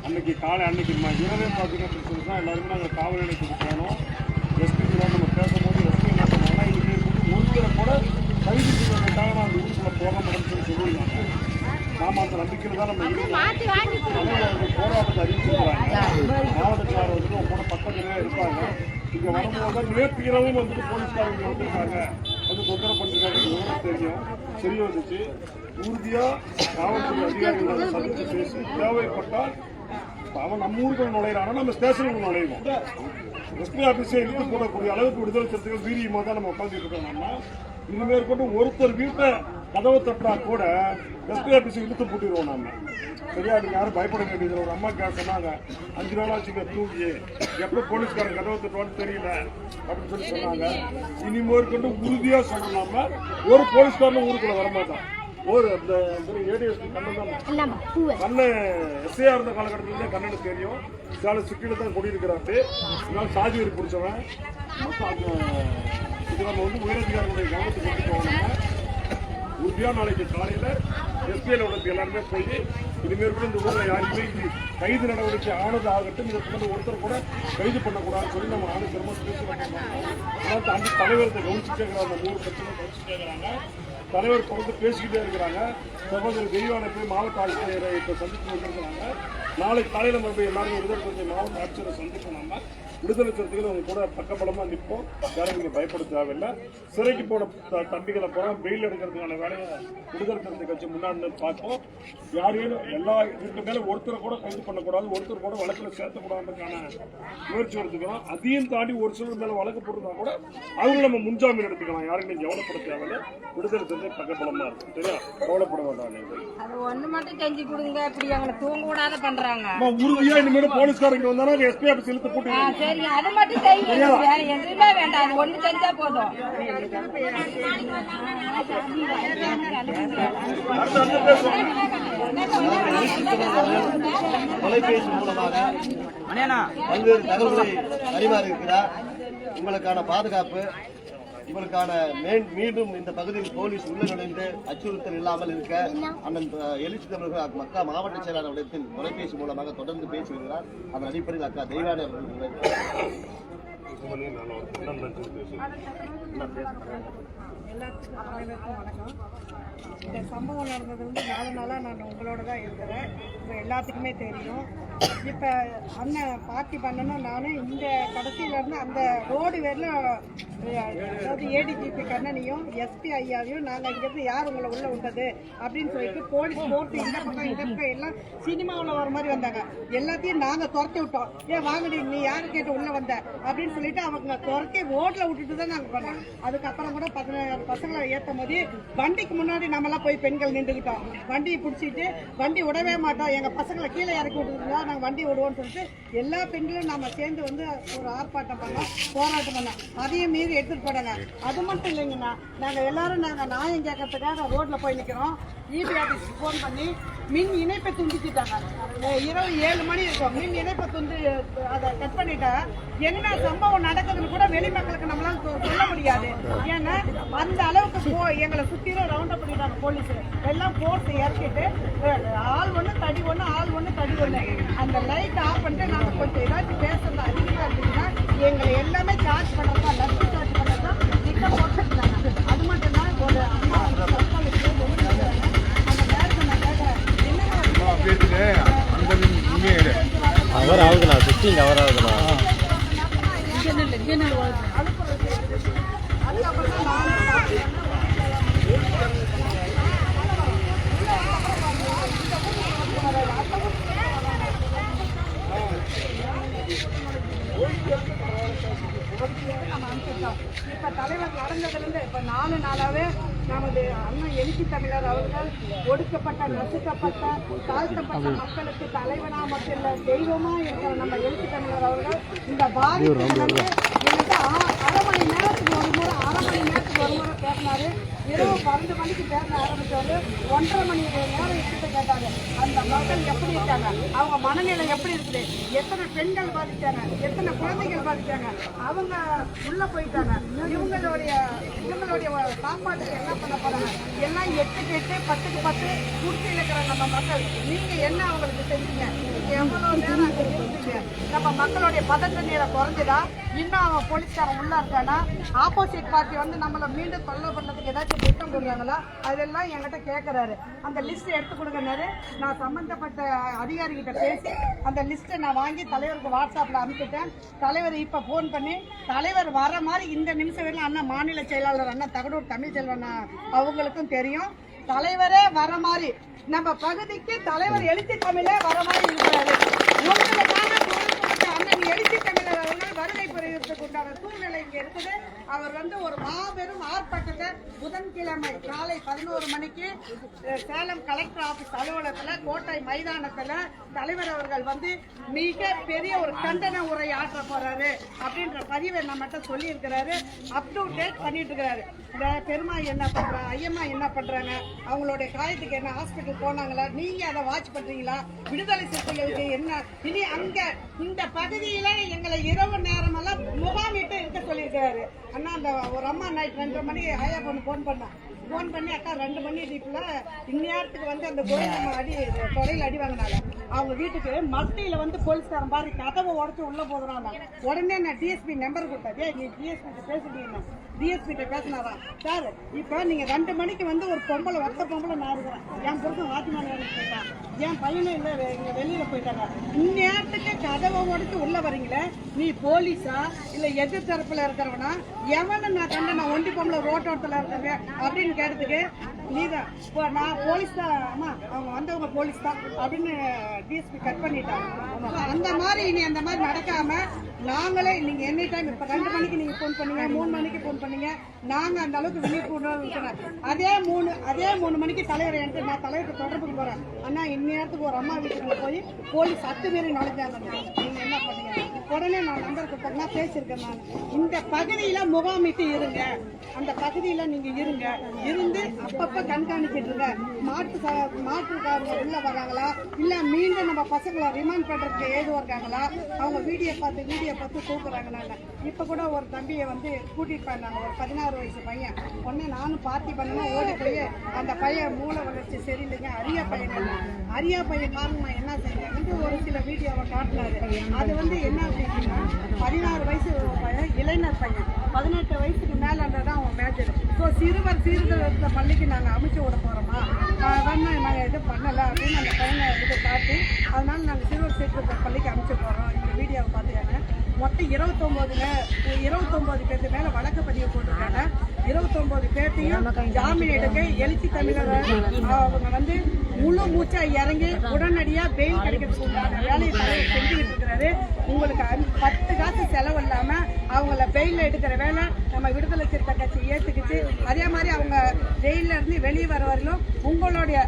அன்னைக்கு காலை அன்னைக்கு இரவே பார்த்தீங்கன்னு சொல்லி தான் எல்லாருமே நாங்கள் காவல் நிலையத்துக்கு போனோம். எஸ்பி நம்ம பேசும்போது எஸ்பி என்ன பண்ணோம்னா இன்னைக்கு ஒருத்தரை கூட கைது செய்வதற்காக நான் அந்த ஊருக்குள்ள போக மாட்டேன்னு சொல்லியிருந்தாங்க. நாம அந்த நம்பிக்கையில் தான் நம்ம போராட்டத்தை அறிவிச்சிருக்கிறாங்க. மாவட்ட செயலாளர் வந்து உங்க கூட பக்கத்துலேயே இருப்பாங்க. இங்க வரும்போது தான் நேற்று இரவும் வந்துட்டு போலீஸ்காரங்க வந்திருக்காங்க, வந்து தொந்தரவு பண்ணிருக்காங்க தெரியும். சரி வந்துச்சு உறுதியா காவல்துறை அதிகாரிகளோட சந்திச்சு பேசி தேவைப்பட்டால் அவன் நம்ம ஊருக்கு நுழையிறானா நம்ம ஸ்டேஷனுக்கு நுழைவோம். எஸ்பி ஆபீஸை இழுத்து போடக்கூடிய அளவுக்கு விடுதலை சிறுத்தைகள் வீரியமாக தான் நம்ம உட்காந்துட்டு இருக்கோம். நம்ம இனிமேல் கொண்டு ஒருத்தர் வீட்டை கதவை தட்டா கூட எஸ்பி ஆபீஸை இழுத்து பூட்டிடுவோம். நம்ம சரியா, நீங்க யாரும் பயப்பட வேண்டியது. ஒரு அம்மா சொன்னாங்க 5 நாளாச்சுங்க தூங்கி எப்ப போலீஸ்காரன் கதவை தட்டுவான்னு தெரியல அப்படின்னு சொல்லி சொன்னாங்க. இனிமேல் கொண்டு உறுதியா சொல்லலாம ஒரு போலீஸ்காரனும் ஊருக்குள்ள வரமாட்டான். ஒரு ஏடிஎஸ்பி கண்ணன் எஸ்ஐயா இருந்த காலகட்டத்திலே கண்ணனுக்கு தெரியும். இதால சிக்கில தான் குடியிருக்கிறாரு. இதனால சாதி வரி பிடிச்சவன். இது நம்ம வந்து உயரதிகாரிகளுடைய கவனத்துக்கு கொண்டு போகணும். உறுதியா நாளைக்கு காலையில எஸ்பிஎல் உடம்பு எல்லாருமே போய் இனிமேல் கூட இந்த ஊரில் யாருமே கைது நடவடிக்கை ஆனது ஆகட்டும், இதற்கு வந்து ஒருத்தர் கூட கைது பண்ணக்கூடாதுன்னு சொல்லி நம்ம ஆணையரமா பேசி வைக்கிறோம். தாண்டி தலைவர் கவனிச்சுட்டே இருக்கிறாங்க. அந்த 3 பிரச்சனை கவனிச்சுட்டே இருக்கிறாங்க. தலைவர் தொடர்ந்து பேசிக்கிட்டே இருக்கிறாங்க. சகோதரி தெய்வானை போய் மாவட்ட ஆட்சியரை இப்போ சந்தித்து வந்திருக்கிறாங்க. நாளைக்கு காலையில் மறுபடியும் எல்லாரும் விடுதலை மாவட்ட ஆட்சியரை சந்திக்கணும்னா விடுதலை சிறுத்தைகள் அவங்க கூட பக்கபலமாக நிற்போம். யாரும் இங்கே பயப்பட தேவையில்லை. சிறைக்கு போன தம்பிகளை போகிறோம் பெயில் எடுக்கிறதுக்கான வேலையை விடுதலை சிறுத்தை கட்சி முன்னாடி பார்ப்போம். யாரையும் எல்லா இதுக்கு மேலே ஒருத்தரை கூட கைது பண்ணக்கூடாது, ஒருத்தர் கூட வழக்கில் சேர்த்தக்கூடாதுக்கான முயற்சி எடுத்துக்கிறோம். அதையும் தாண்டி ஒரு சிலர் மேலே வழக்கு போட்டுருந்தா கூட அவங்க நம்ம முன்ஜாமீன் எடுத்துக்கலாம். யாருமே கவலைப்பட தேவையில்லை. விடுதலை சிறுத்தை பக்கபலமாக இருக்கும். சரியா, கவலைப்பட வேண்டாம். அது ஒண்ணு மட்டும் செஞ்சு கொடுங்க. இப்படி அவங்களை தூங்க கூடாத பண்றாங்க. உறுதியா இனிமேல் போலீஸ்காரங்க வந்தாலும் எஸ்பி ஆபீஸ் இழுத்து போட்டு சரி, அது மட்டும் செய்யுங்க. வேற எதுவுமே வேண்டாம். அது ஒண்ணு செஞ்சா போதும். தொலைபேசி மூலமாக பல்வேறு தகவல்களை பரிமாறி இருக்கிறார். உங்களுக்கான பாதுகாப்பு, உங்களுக்கான மீண்டும் இந்த பகுதியில் போலீஸ் உள்ள நுழைந்து அச்சுறுத்தல் இல்லாமல் இருக்க அண்ணன் எழுச்சி தமிழர்கள் மக்கா மாவட்ட செயலாளரிடத்தில் தொலைபேசி மூலமாக தொடர்ந்து பேசி வருகிறார். அதன் அடிப்படையில் அக்கா தெய்வானி அவர்கள் எல்லாத்துக்கும் வணக்கம். இந்த சம்பவம் நடந்தது வந்து 4 நாளாக நான் உங்களோட தான் இருக்கிறேன். இப்போ எல்லாத்துக்குமே தெரியும். இப்போ அண்ணன் பார்ட்டி பண்ணணும். நானும் இந்த கடைசியிலேருந்து அந்த ரோடு வரல, அதாவது ஏடிஜிபி கண்ணனையும் எஸ்பி ஐயாவையும் நாங்கள் இங்கேருந்து யார் உங்களை உள்ளே விட்டது அப்படின்னு சொல்லிட்டு போலீஸ் போட்டு இந்த பக்கம் எல்லாம் சினிமாவில் வர மாதிரி வந்தாங்க. எல்லாத்தையும் நாங்கள் துரத்தி விட்டோம். ஏன் வாங்கடி, நீ யாரு கேட்டு உள்ளே வந்த அப்படின்னு சொல்லிட்டு அவங்க துரத்தி ரோட்டில் விட்டுட்டு தான் நாங்கள் பண்ணோம். அதுக்கப்புறம் கூட 16 பசங்களை ஏற்றும் போது வண்டிக்கு முன்னாடி நம்மளாம் போய் பெண்கள் நின்றுக்கிட்டோம். வண்டியை பிடிச்சிட்டு வண்டி விடவே மாட்டோம், எங்கள் பசங்களை கீழே இறக்கி விட்டுருந்தா நாங்கள் வண்டி விடுவோம்னு சொல்லிட்டு எல்லா பெண்களும் நம்ம சேர்ந்து வந்து ஒரு ஆர்ப்பாட்டம் பண்ணோம், போராட்டம் பண்ணோம். அதையும் மீறி எடுத்துட்டு போனாங்க. அது மட்டும் இல்லைங்கண்ணா, நாங்கள் எல்லாரும் நியாயம் கேட்கறதுக்காக ரோட்ல போய் நிற்கிறோம். இபி ஆஃபீஸ்க்கு ஃபோன் பண்ணி மின் இணைப்பை துண்டிச்சுட்டாங்க. இரவு 7 மணி இருக்கும். மின் இணைப்பை அதை கட் பண்ணிட்டா என்ன சம்பவம் நடக்குதுன்னு கூட வெளி மக்களுக்கு நம்மளால சொல்ல முடியாது. ஏன்னா அந்த அளவுக்கு எங்களை சுற்றிலும் ரவுண்ட் அப் பண்ணிட்டாங்க போலீஸ். எல்லாம் போட்டு இறக்கிட்டு ஆள் ஒன்று தடி ஒன்று, ஆள் ஒன்று தடி ஒன்று. அந்த லைட் ஆஃப் பண்ணிட்டு நாங்கள் கொஞ்சம் ஏதாச்சும் பேசுறது அதிகமாக இருந்துச்சுன்னா எங்களை எல்லாமே சார்ஜ் பண்ணுறதா, லட்சம் சார்ஜ் பண்ணுறதா திட்டம் போட்டுருந்தாங்க. அது மட்டும் தான் ஒரு அவர் ஆகுதுண்ணா, 15 அவர் ஆகுதுண்ணா. நம்ம வணக்கம். இப்ப தலைவர் நடந்ததிலிருந்து இப்ப 4 நாளாவே நமது அண்ணன் எழுச்சி தமிழர் அவர்கள் ஒடுக்கப்பட்ட, நசுக்கப்பட்ட, தாழ்த்தப்பட்ட மக்களுக்கு தலைவனா மட்டும் இல்ல தெய்வமா இருக்கிற நம்ம எழுச்சி தமிழர் அவர்கள் இந்த பாதிப்பு வந்து என்கிட்ட அரை மணி நேரத்துக்கு ஒரு முறை பேசினாரு. இரவு 12 மணிக்கு பேச ஆரம்பிச்சாரு. 1.5 மணி நேரம் கிட்ட கேட்டாரு. அந்த மக்கள் எப்படி இருக்காங்க, அவங்க மனநிலை எப்படி இருக்குது, எத்தனை பெண்கள் பாதிச்சாங்க, எத்தனை குழந்தைகள் பாதிச்சாங்க, அவங்க உள்ள போயிட்டாங்க, இவங்களுடைய சாப்பாட்டுக்கு என்ன பண்ண போறாங்க, எல்லாம் 8க்கு 8 10க்கு 10 குடிச்சு இருக்கிற நம்ம மக்கள். நீங்க என்ன அவங்களுக்கு செஞ்சீங்க, நீங்க எவ்வளவு நேரம் அங்க இருந்தீங்க, நம்ம மக்களுடைய பதட்ட நிலை குறைஞ்சதா, இன்னும் அவன் போலீஸ்காரன் உள்ள இருக்கானா, ஆப்போசிட் பார்ட்டி வந்து நம்மளை மீண்டும் தொல்லை பண்ணதுக்கு ஏதாச்சும் திட்டம் கொடுக்குறாங்களா, அதெல்லாம் என்கிட்ட கேட்கறாரு. அந்த லிஸ்ட் எடுத்து கொடுங்கன்னாரு. நான் சம்பந்தப்பட்ட அதிகாரிகிட்ட பேசி அந்த லிஸ்ட்டை நான் வாங்கி தலைவருக்கு வாட்ஸ்அப்ல அனுப்பிட்டேன். தலைவர் இப்ப போன் பண்ணி தலைவர் வர மாதிரி இந்த நிமிஷம் வரைக்கும் அண்ணா மாநில செயலாளர் அண்ணா தகடூர் தமிழ்ச்செல்வன் அவங்களுக்கும் தெரியும். தலைவரே வர மாதிரி நம்ம பகுதிக்கு தலைவர் எழுச்சி தமிழே வர மாதிரி இருக்கிறாரு. உங்களுக்கான அண்ணன் எழுச்சி தமிழர் அவர்கள் வருகை பெறுவதற்கு உண்டான சூழ்நிலை இங்க இருக்குது. அவர் வந்து ஒரு மாபெரும் ஆர்ப்பாட்டத்தை புதன்கிழமை காலை 11 மணிக்கு சேலம் கலெக்டர் ஆபீஸ் அலுவலகத்துல கோட்டை மைதானத்துல தலைவர் அவர்கள் வந்து மிக பெரிய ஒரு கண்டன உரை ஆற்ற போறாரு அப்படின்ற பதிவை நம்மகிட்ட சொல்லி இருக்கிறாரு. அப் டு டேட் பண்ணிட்டு இருக்கிறாரு. இந்த பெருமாள் என்ன பண்றாங்க, ஐயம்மா என்ன பண்றாங்க, அவங்களுடைய காயத்துக்கு என்ன ஹாஸ்பிட்டல் போனாங்களா, நீங்க அதை வாட்ச் பண்றீங்களா, விடுதலை சிறுத்தைகளுக்கு என்ன, இனி அங்க இந்த பகுதியில எங்களை இரவு நேரமெல்லாம் முகாமிட்டு இருக்க சொல்லியிருக்காரு. அண்ணா அந்த ஒரு அம்மா நைட் 2:30 மணிக்கு ஹையா பொண்ணு போன் பண்ணி அக்கா 2 மணி டீப்ல இந்நேரத்துக்கு வந்து அந்த கோயிலம்மா தொடையில அடி வாங்கினாங்க. அவங்க வீட்டுக்கு மத்தியில வந்து போலீஸ்காரன் பாரு கதவை உடச்சு உள்ள போதுறாங்க. உடனே நான் டிஎஸ்பி நம்பர் கொடுத்தேன். நீ டிஎஸ்பி பேசுறீங்க, டிஎஸ்பி பேசினாரா சார், இப்ப நீங்க 2 மணிக்கு வந்து ஒரு பொம்பளை ஒத்த பொம்பளை நான் இருக்கிறேன், என் பொருத்தம் வாத்திமான வேலைக்கு போயிட்டான், என் பையனும் இல்ல வெளியில போயிட்டாங்க, இந்நேரத்துக்கு கதவை உடச்சு உள்ள வரீங்களே, நீ போலீஸா இல்ல எதிர் தரப்புல இருக்கிறவனா, எவனை நான் கண்ட நான் ஒண்டி பொம்பளை ரோட்டோட்டத்துல இருக்கிறேன் அப்படின்னு கேட்டதுக்கு நீதான் இப்போ நான் போலீஸ் தான், அம்மா அவங்க வந்தவங்க போலீஸ் தான் அப்படின்னு டிஎஸ்பி கட் பண்ணிட்டாங்க. அந்த மாதிரி இனி அந்த மாதிரி நடக்காம நாங்களே நீங்க எனி டைம் இப்ப 2 மணிக்கு நீங்க போன் பண்ணீங்க, 3 மணிக்கு போன் பண்ணீங்க, நாங்க அந்த அளவுக்கு விழிப்புணர்வு இருக்கிறோம். அதே 3 மணிக்கு தலைவர் எடுத்து நான் தலைவருக்கு தொடர்புக்கு போறேன். அண்ணா இந்நேரத்துக்கு ஒரு அம்மா வீட்டுக்குள்ள போய் போலீஸ் அத்துமீறி நுழைஞ்சாங்க, நீங்க என்ன பண்ணீங்க, உடனே நான் நம்பர் கொடுத்தா பேசியிருக்கேன். நான் இந்த பகுதியில முகாமிட்டு இருங்க, அந்த பகுதியில நீங்க இருங்க, இருந்து அப்பப்ப கண்காணிச்சிட்டு இருங்க, மாற்றுக்காரங்க உள்ள வராங்களா இல்ல மீண்டும் நம்ம பசங்களை ரிமாண்ட் பண்றதுக்கு ஏதுவா இருக்காங்களா, அவங்க வீடியோ பார்த்து தூக்குறாங்களா. இப்ப கூட ஒரு தம்பியை வந்து கூட்டிட்டு போனாங்க, ஒரு 16 வயசு பையன். உடனே நானும் பார்ட்டி பண்ணணும் ஓடி போய் அந்த பையன் மூளை வளர்ச்சி சரியில்லைங்க, அரியா பையன் காரணமா என்ன செய்யறாங்க ஒரு சில வீடியோவை காட்டினாரு. அது வந்து என்ன அப்படின்னா 16 வயசு பையன், இளைஞர் பையன், 18 வயசுக்கு மேல தான் அவன் மேஜர். ஸோ சிறுவர் சீர்திருத்த பள்ளிக்கு நாங்கள் அமைச்சு விட போறோமா, நாங்கள் எதுவும் பண்ணலை அப்படின்னு அந்த பையனை எடுத்து காட்டி, அதனால நாங்கள் சிறுவர் சீர்திருத்த பள்ளிக்கு அமைச்சு போறோம். இந்த வீடியோவை பார்த்துக்காங்க. மொத்தம் 29 பேருக்கு மேல வழக்கு பதிவு போட்டிருக்காங்க. 29 பேர்த்தையும் ஜாமீன் எடுக்க எழுச்சி தமிழர் அவங்க வந்து முழு மூச்சா இறங்கி உடனடியா பெயில் கிடைக்கிறதுக்கு உண்டான வேலையை தலைவர் செஞ்சுக்கிட்டு இருக்கிறாரு. உங்களுக்கு 10 காசு செலவு இல்லாம அவங்கள பெயில எடுக்கிற வேலை நம்ம விடுதலை சிறுத்தை கட்சி ஏத்துக்கிச்சு. அதே மாதிரி அவங்க ஜெயில இருந்து வெளியே வர வரையிலும் உங்களுடைய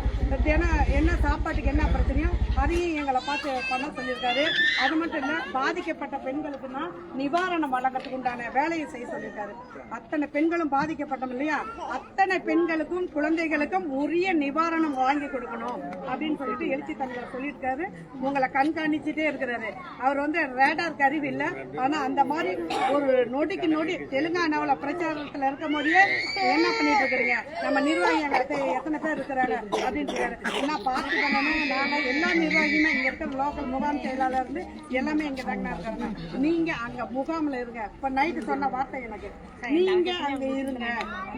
என்ன சாப்பாட்டுக்கு என்ன பிரச்சனையோ அதையும் எங்களை பார்த்து பண்ண சொல்லியிருக்காரு. அது மட்டும் இல்ல, பாதிக்கப்பட்ட பெண்களுக்குன்னா நிவாரணம் வழங்கத்துக்கு உண்டான வேலையை செய்ய சொல்லியிருக்காரு. அத்தனை பெண்களும் பாதிக்கப்பட்டோம் இல்லையா, அத்தனை பெண்களுக்கும் குழந்தைகளுக்கும் உரிய நிவாரணம் வாங்கி கொடுக்கணும் அப்படின்னு சொல்லிட்டு எழுச்சி தமிழர் சொல்லியிருக்காரு. உங்களை கண்காணிச்சுட்டே இருக்கிறாரு. அவர் வந்து ரேடார் கருவி இல்லை, ஆனா அந்த மாதிரி ஒரு நொடிக்கு நொடி தெலுங்கானாவில் பிரச்சாரத்தில் இருக்கும் போதே என்ன பண்ணிட்டு இருக்கிறீங்க, நம்ம நிர்வாகிகள் எத்தனை பேர் இருக்கிறாங்க அப்படின்னு என்ன பார்த்து பண்ணணும். நாங்க எல்லா நிர்வாகியுமே இங்க இருக்கிற லோக்கல் முகாம் செயலாளர் இருந்து எல்லாமே இங்க தாங்க இருக்காங்க. நீங்க அங்க முகாம்ல இருங்க. இப்ப நைட்டு சொன்ன வார்த்தை எனக்கு, நீங்க அங்க இருங்க,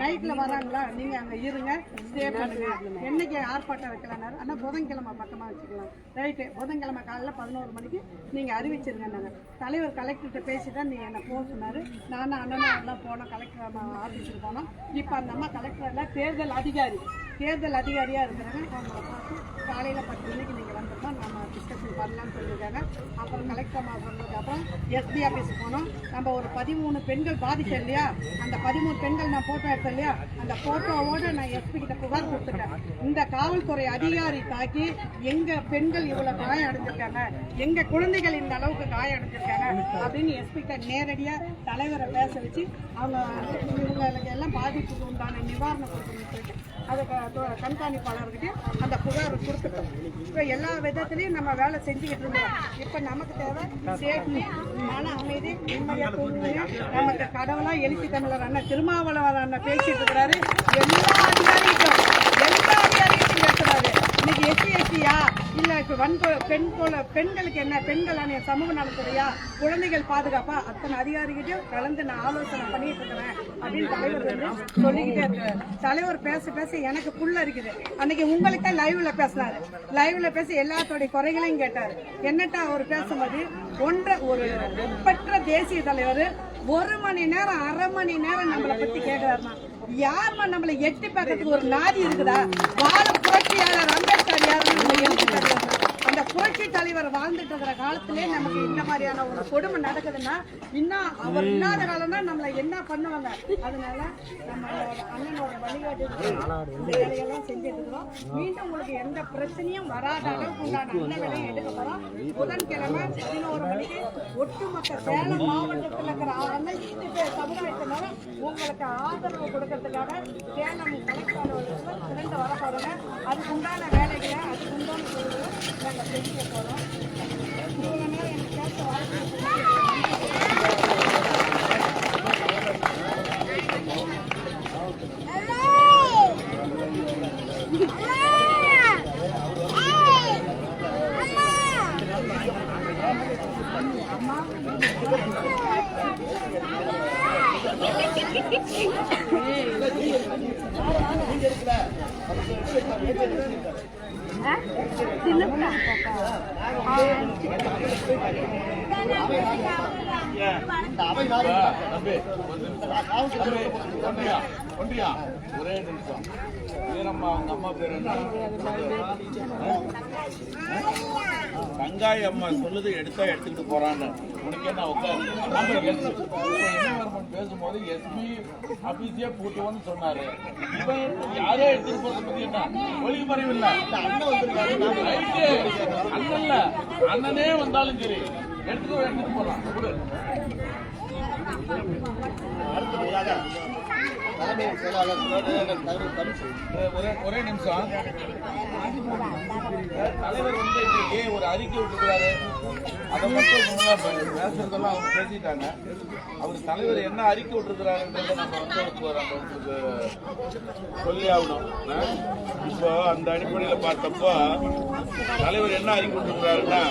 நைட்ல வராங்களா நீங்க அங்க இருங்க, ஸ்டே பண்ணுங்க. என்னைக்கு ஆர்ப்பாட்டம் வைக்கலாம், ஆனா புதன்கிழமை பக்கமா வச்சுக்கலாம். ரைட்டு, புதன்கிழமை காலையில 11 மணிக்கு நீங்க அறிவிச்சிருங்க. நாங்க தலைவர் கலெக்டர்கிட்ட பேசிதான் நீங்க என்ன போக சொன்னாரு. நானும் அண்ணனும் எல்லாம் போனோம், கலெக்டர் ஆபீஸுக்கு போனோம். இப்ப அந்த அம்மா கலெக்டர்ல தேர்தல் அதிகாரி தேர்தல் அதிகாரியா இருக்கிறாங்க. அவங்களை பார்த்து காலையில 10 மணிக்கு நீங்க வந்தப்போ நம்ம டிஸ்கஷன் பண்ணலாம்னு சொல்லியிருக்காங்க. அப்புறம் கலெக்டர் சொன்னதுக்கு அப்புறம் எஸ்பி ஆபீஸ் போனோம். நம்ம ஒரு 13 பெண்கள் பாதிச்சோம் இல்லையா, அந்த 13 பெண்கள் நான் போட்டோ எடுத்தேன் இல்லையா, அந்த போட்டோவோட நான் எஸ்பி கிட்ட புகார் கொடுத்துட்டேன். இந்த காவல்துறை அதிகாரி தாக்கி எங்க பெண்கள் இவ்வளவு காயம் அடைஞ்சிருக்காங்க, எங்க குழந்தைகள் இந்த அளவுக்கு காயம் அடைஞ்சிருக்காங்க அப்படின்னு எஸ்பி கிட்ட நேரடியா தலைவரை பேச வச்சு அவங்க இவங்களுக்கு எல்லாம் பாதிப்புக்கு உண்டான நிவாரணம் கொடுக்கணும்னு சொல்லிட்டு அதுக்கு கண்காணிப்பாளர்கிட்ட அந்த புகார் கொடுத்துட்டோம். இப்போ எல்லா விதத்திலையும் நம்ம வேலை செஞ்சுக்கிட்டு இருந்தோம். இப்போ நமக்கு தேவை சேஃப்டி, மன அமைதி, நிம்மதியா தூங்குவோம். நமக்கு கடவுளா எழுச்சி தமிழர் அண்ணன் திருமாவளவன் அண்ணன் பேசிட்டு இருக்கிறாரு. எல்லா அதிகாரிகிட்டும் பேசுறாரு. இன்னைக்கு SC/ST இல்ல பெண்களுக்கு என்ன, பெண்கள் அணைய சமூக நலத்துறையா, குழந்தைகள் பாதுகாப்பா, அத்தனை அதிகாரிகிட்டையும் கலந்து நான் ஆலோசனை பண்ணிட்டு இருக்கிறேன் அப்படின்னு தலைவர் வந்து சொல்லிக்கிட்டே இருக்காரு. தலைவர் பேச பேச எனக்கு புல்ல இருக்குது. அன்னைக்கு உங்கள்கிட்ட லைவ்ல பேசினாரு. லைவ்ல பேசி எல்லாத்தோடைய குறைகளையும் கேட்டாரு. என்னட்டா அவர் பேசும்போது ஒரு ஒப்பற்ற தேசிய தலைவர் 1 மணி நேரம் 1/2 மணி நேரம் நம்மளை பத்தி கேட்கிறாருன்னா யாருமா நம்மளை எட்டி பார்க்கறதுக்கு ஒரு நாதி இருக்குதா? வாழும் புரட்சியாளர் அம்பேத்கர் யாருன்னு நம்ம எழுதி தருவாங்க. அந்த புரட்சி தலைவர் வாழ்ந்துட்டு இருக்கிற காலத்திலே நமக்கு இந்த மாதிரியான ஒரு கொடுமை நடக்குதுன்னா இன்னும் அவர் இல்லாத காலம்னா நம்மளை என்ன பண்ணுவாங்க? அதனால நம்மளோட அண்ணனோட வழிகாட்டு இந்த வேலையெல்லாம் செஞ்சுட்டு இருக்கிறோம். மீண்டும் உங்களுக்கு எந்த பிரச்சனையும் வராத அளவுக்கு உண்டான நல்ல வேலையை எடுக்க போறோம். புதன்கிழமை 11 மணிக்கு ஒட்டுமொத்த சேலம் மாவட்டத்தில் இருக்கிற அனைத்து சமுதாயத்தினால உங்களுக்கு ஆதரவு கொடுக்கறதுக்காக சேலம் கலெக்டர் திரண்டு வர போறாங்க. அதுக்கு உண்டான வேலைகளை அதுக்கு உண்டான நாங்கள் செஞ்சு போறோம். இவ்வளவு நேரம் எனக்கு கேட்க ஒரே நிமிஷம். வீரம்மா அவங்க அம்மா பேர் என்ன? தங்காய் அம்மா சொல்லுது எடுத்தா எடுத்துக்கிட்டு போறான்னு. உனக்கு என்ன உட்காரு பேசும்போது எஸ்பி ஆபீஸே பூட்டுவோன்னு சொன்னாரு. இவன் யாரோ எடுத்துட்டு போறது பத்தி என்ன ஒளிவு மறைவு இல்ல. அண்ணன்ல அண்ணனே வந்தாலும் சரி எடுத்துட்டு போறான். ஒரே நிமிஷம். தலைவர் வந்து இன்னைக்கு ஒரு அறிக்கை விட்டுருக்காரு. அதை மட்டும் பேசுறதெல்லாம் அவங்க பேசிட்டாங்க. அவர் தலைவர் என்ன அறிக்கை விட்டுருக்கிறாருன்றத நம்ம வந்து சொல்லி ஆகணும். இப்போ அந்த அடிப்படையில் பார்த்தப்போ தலைவர் என்ன அறிக்கை விட்டுருக்கிறாருன்னா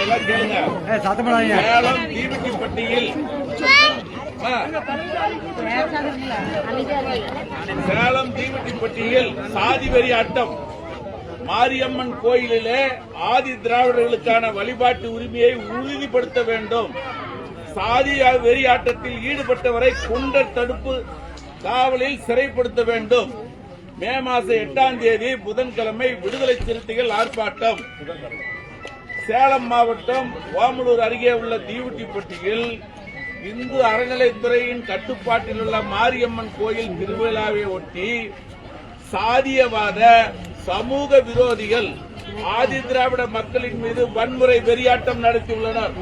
எல்லாம் கேளுங்க. சேலம் தீவட்டிப்பட்டியில் சேலம் தீவட்டிப்பட்டியில் சாதி வெறி ஆட்டம். மாரியம்மன் கோயிலிலே ஆதி திராவிடர்களுக்கான வழிபாட்டு உரிமையை உறுதிப்படுத்த வேண்டும். சாதி வெறி ஆட்டத்தில் ஈடுபட்டவரை குண்டர் தடுப்பு காவலில் சிறைப்படுத்த வேண்டும். மே மாதம் 8ஆம் தேதி புதன்கிழமை விடுதலை சிறுத்தைகள் ஆர்ப்பாட்டம். சேலம் மாவட்டம் ஓமலூர் அருகே உள்ள தீவட்டிப்பட்டியில் இந்து அறநிலைத்துறையின் கட்டுப்பாட்டில் உள்ள மாரியம்மன் கோயில் திருவிழாவை ஒட்டி சாதியவாத சமூக விரோதிகள் ஆதி திராவிட மக்களின் மீது வன்முறை வெறியாட்டம் நடத்தியுள்ளனர்.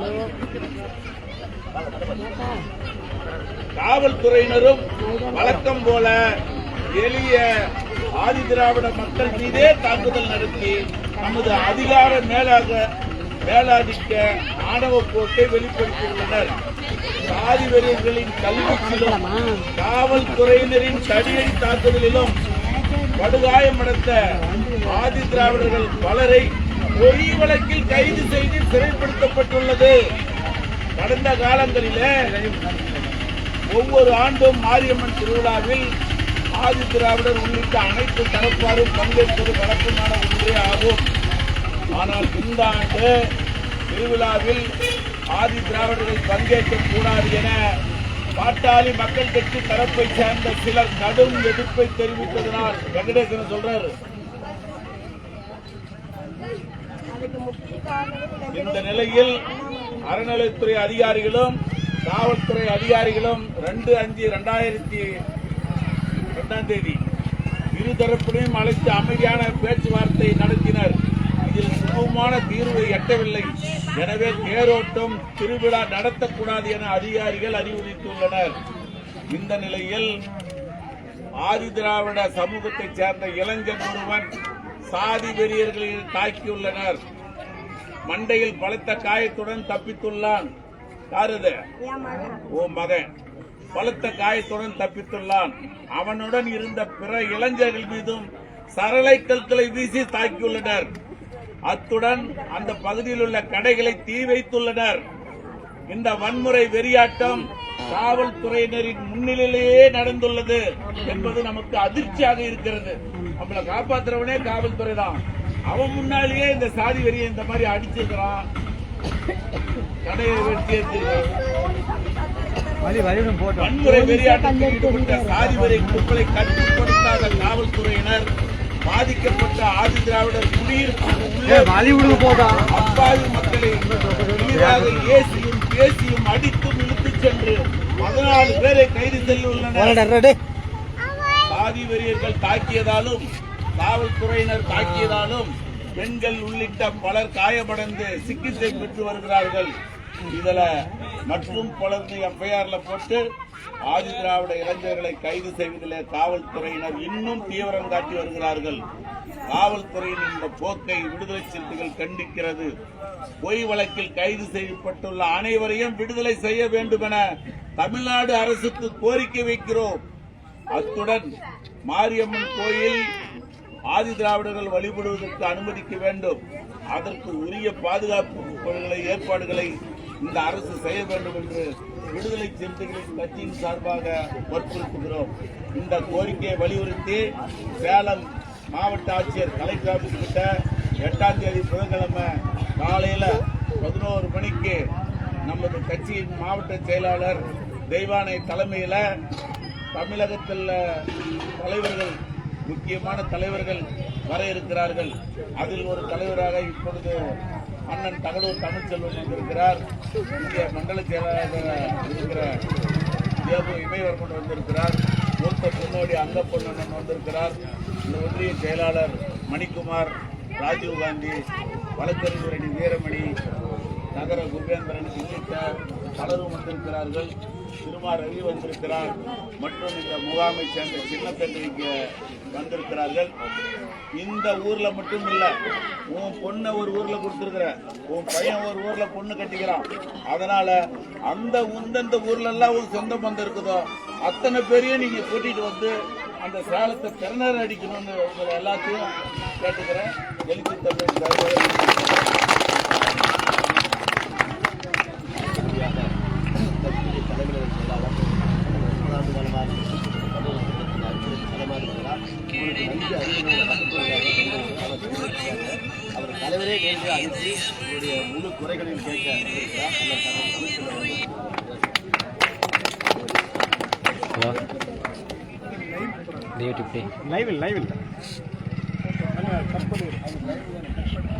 காவல்துறையினரும் வழக்கம் போல எளிய ஆதி திராவிட மக்கள் மீதே தாக்குதல் நடத்தி நமது அதிகார மேலாதிக்க ஆணவ போக்கை வெளிப்படுத்தியுள்ளனர். சாதி வெறியர்களின் கல்வீச்சிலும் காவல்துறையினரின் தடியடி தாக்குதலிலும் படுகாயமடைந்த ஆதி திராவிடர்கள் பலரை பொறி வழக்கில் கைது செய்து சிறைப்படுத்தப்பட்டுள்ளது. கடந்த காலங்களிலே ஒவ்வொரு ஆண்டும் மாரியம்மன் திருவிழாவில் ஆதி திராவிடர் உள்ளிட்ட அனைத்து தரப்பாரும் பங்கேற்பது வழக்கமான ஒன்றே ஆகும். ஆனால் இந்த ஆண்டு திருவிழாவில் ஆதி திராவிடர்கள் பங்கேற்கக்கூடாது என பாட்டாளி மக்கள் கட்சி தரப்பை சேர்ந்த சிலர் கடும் எதிர்ப்பை தெரிவித்ததனால் வெங்கடேசன் சொல்றாரு, இந்த நிலையில் அறநிலைத்துறை அதிகாரிகளும் காவல்துறை அதிகாரிகளும் 2/5/2002 இருதரப்பினையும் அழைத்து அமைதியான பேச்சுவார்த்தை நடத்தினர். இதில் சுமூகமான தீர்வை எட்டவில்லை. எனவே தேரோட்டம் திருவிழா நடத்தக்கூடாது என அதிகாரிகள் அறிவுறுத்தியுள்ளனர். இந்த நிலையில் ஆதிதிராவிட சமூகத்தைச் சேர்ந்த இளைஞர் ஒருவன் சாதி வெறியர்களில் தாக்கியுள்ளனர். மண்டையில் பலத்த காயத்துடன் தப்பித்துள்ளான். யாரது? ஓ மகன் பலத்த காயத்துடன் தப்பித்துள்ளான். அவனுடன் இருந்த பிற இளைஞர்கள் மீதும் சரளை கற்களை வீசி தாக்கியுள்ளனர். அத்துடன் அந்த பகுதியில் உள்ள கடைகளை தீ வைத்துள்ளனர். இந்த வன்முறை வெறியாட்டம் காவல்துறையினரின் முன்னிலையிலேயே நடந்துள்ளது என்பது நமக்கு அதிர்ச்சியாக இருக்கிறது. நம்மளை காப்பாற்றுறவனே காவல்துறை தான். அவன் முன்னாலேயே இந்த சாதி வெறியை இந்த மாதிரி அடிச்சிருக்கிறான், கடையை வெட்டி எடுத்திருக்கான். வன்முறை வெறியாட்டத்தில் ஈடுபட்ட சாதி வெறி குழுக்களை கட்டுப்படுத்தாத காவல்துறையினர் பாதிக்கப்பட்ட ஆதிதிராவிடர் குடியிருப்பு அப்பாவி மக்களை எளிதாக ஏசியும் பேசியும் அடித்தும் இழுத்துச் சென்று 14 பேரை கைது செய்துள்ளனர். சாதி வெறியர்கள் தாக்கியதாலும் காவல்துறையினர் தாக்கியதாலும் பெண்கள் உள்ளிட்ட பலர் காயமடைந்து சிகிச்சை பெற்று வருகிறார்கள். இதுல மற்றும் பலர் எஃப்ஐஆர்ல போட்டு ஆதிதிராவிட இளைஞர்களை கைது செய்வதிலே காவல்துறையினர் இன்னும் தீவிரம் காட்டி வருகிறார்கள். காவல்துறையின் இந்த போக்கை விடுதலை சிறுத்தைகள் கண்டிக்கிறது. பொய் வழக்கில் கைது செய்யப்பட்டுள்ள அனைவரையும் விடுதலை செய்ய வேண்டும் என தமிழ்நாடு அரசுக்கு கோரிக்கை வைக்கிறோம். அத்துடன் மாரியம்மன் கோயில் ஆதிதிராவிடர்கள் வழிபடுவதற்கு அனுமதிக்க வேண்டும். அதற்கு உரிய பாதுகாப்பு ஏற்பாடுகளை இந்த அரசு செய்ய வேண்டும் என்று விடுதலை சிறுத்தைகளின் கட்சியின் சார்பாக வற்புறுத்துகிறோம். இந்த கோரிக்கையை வலியுறுத்தி சேலம் மாவட்ட ஆட்சியர் கலெக்டர் ஆபீஸ் கிட்ட 8ஆம் தேதி புதன்கிழமை காலையில 11 மணிக்கு நமது கட்சியின் மாவட்ட செயலாளர் தெய்வானை தலைமையில தமிழகத்தில் தலைவர்கள், முக்கியமான தலைவர்கள் வர இருக்கிறார்கள். அதில் ஒரு தலைவராக இப்பொழுது அண்ணன் தகடூர் தமிழ்ச்செல்வன் வந்திருக்கிறார். இங்கே மண்டல செயலாளராக இருக்கிற தேபு இமயவர்மன் வந்திருக்கிறார். மூத்த முன்னோடி அங்கப்பொன்னன் வந்திருக்கிறார். இந்த ஒன்றிய செயலாளர் மணிக்குமார், ராஜீவ்காந்தி, வழக்கறிஞர் வீரமணி, நகர குபேந்திரன் உள்ளிட்ட பலரும் வந்திருக்கிறார்கள். திருமா ரவி வந்திருக்கிறார். மற்றும் இந்த முகாமை சேர்ந்த சின்னத்தன்மைக்கு வந்திருக்கிறார்கள். இந்த ஊர்ல மட்டும் இல்ல, உன் பொண்ணை ஒரு ஊர்ல கொடுத்திருக்கிற, உன் பையன் ஒரு ஊர்ல பொண்ணு கட்டிக்கிறான். அதனால அந்த ஊர்ல எல்லாம் ஒரு சொந்த பந்தம் இருக்குதோ அத்தனை பேரையும் நீங்க கூட்டிட்டு வந்து அந்த சேலத்தை திறனர் அடிக்கணும்னு எல்லாத்தையும் கேட்டுக்கிறேன். எழுச்சி தமிழ் அவர் தலைவரே நேற்று அனுப்பி அவருடைய முழு குறைகளையும் கேட்க லைவ்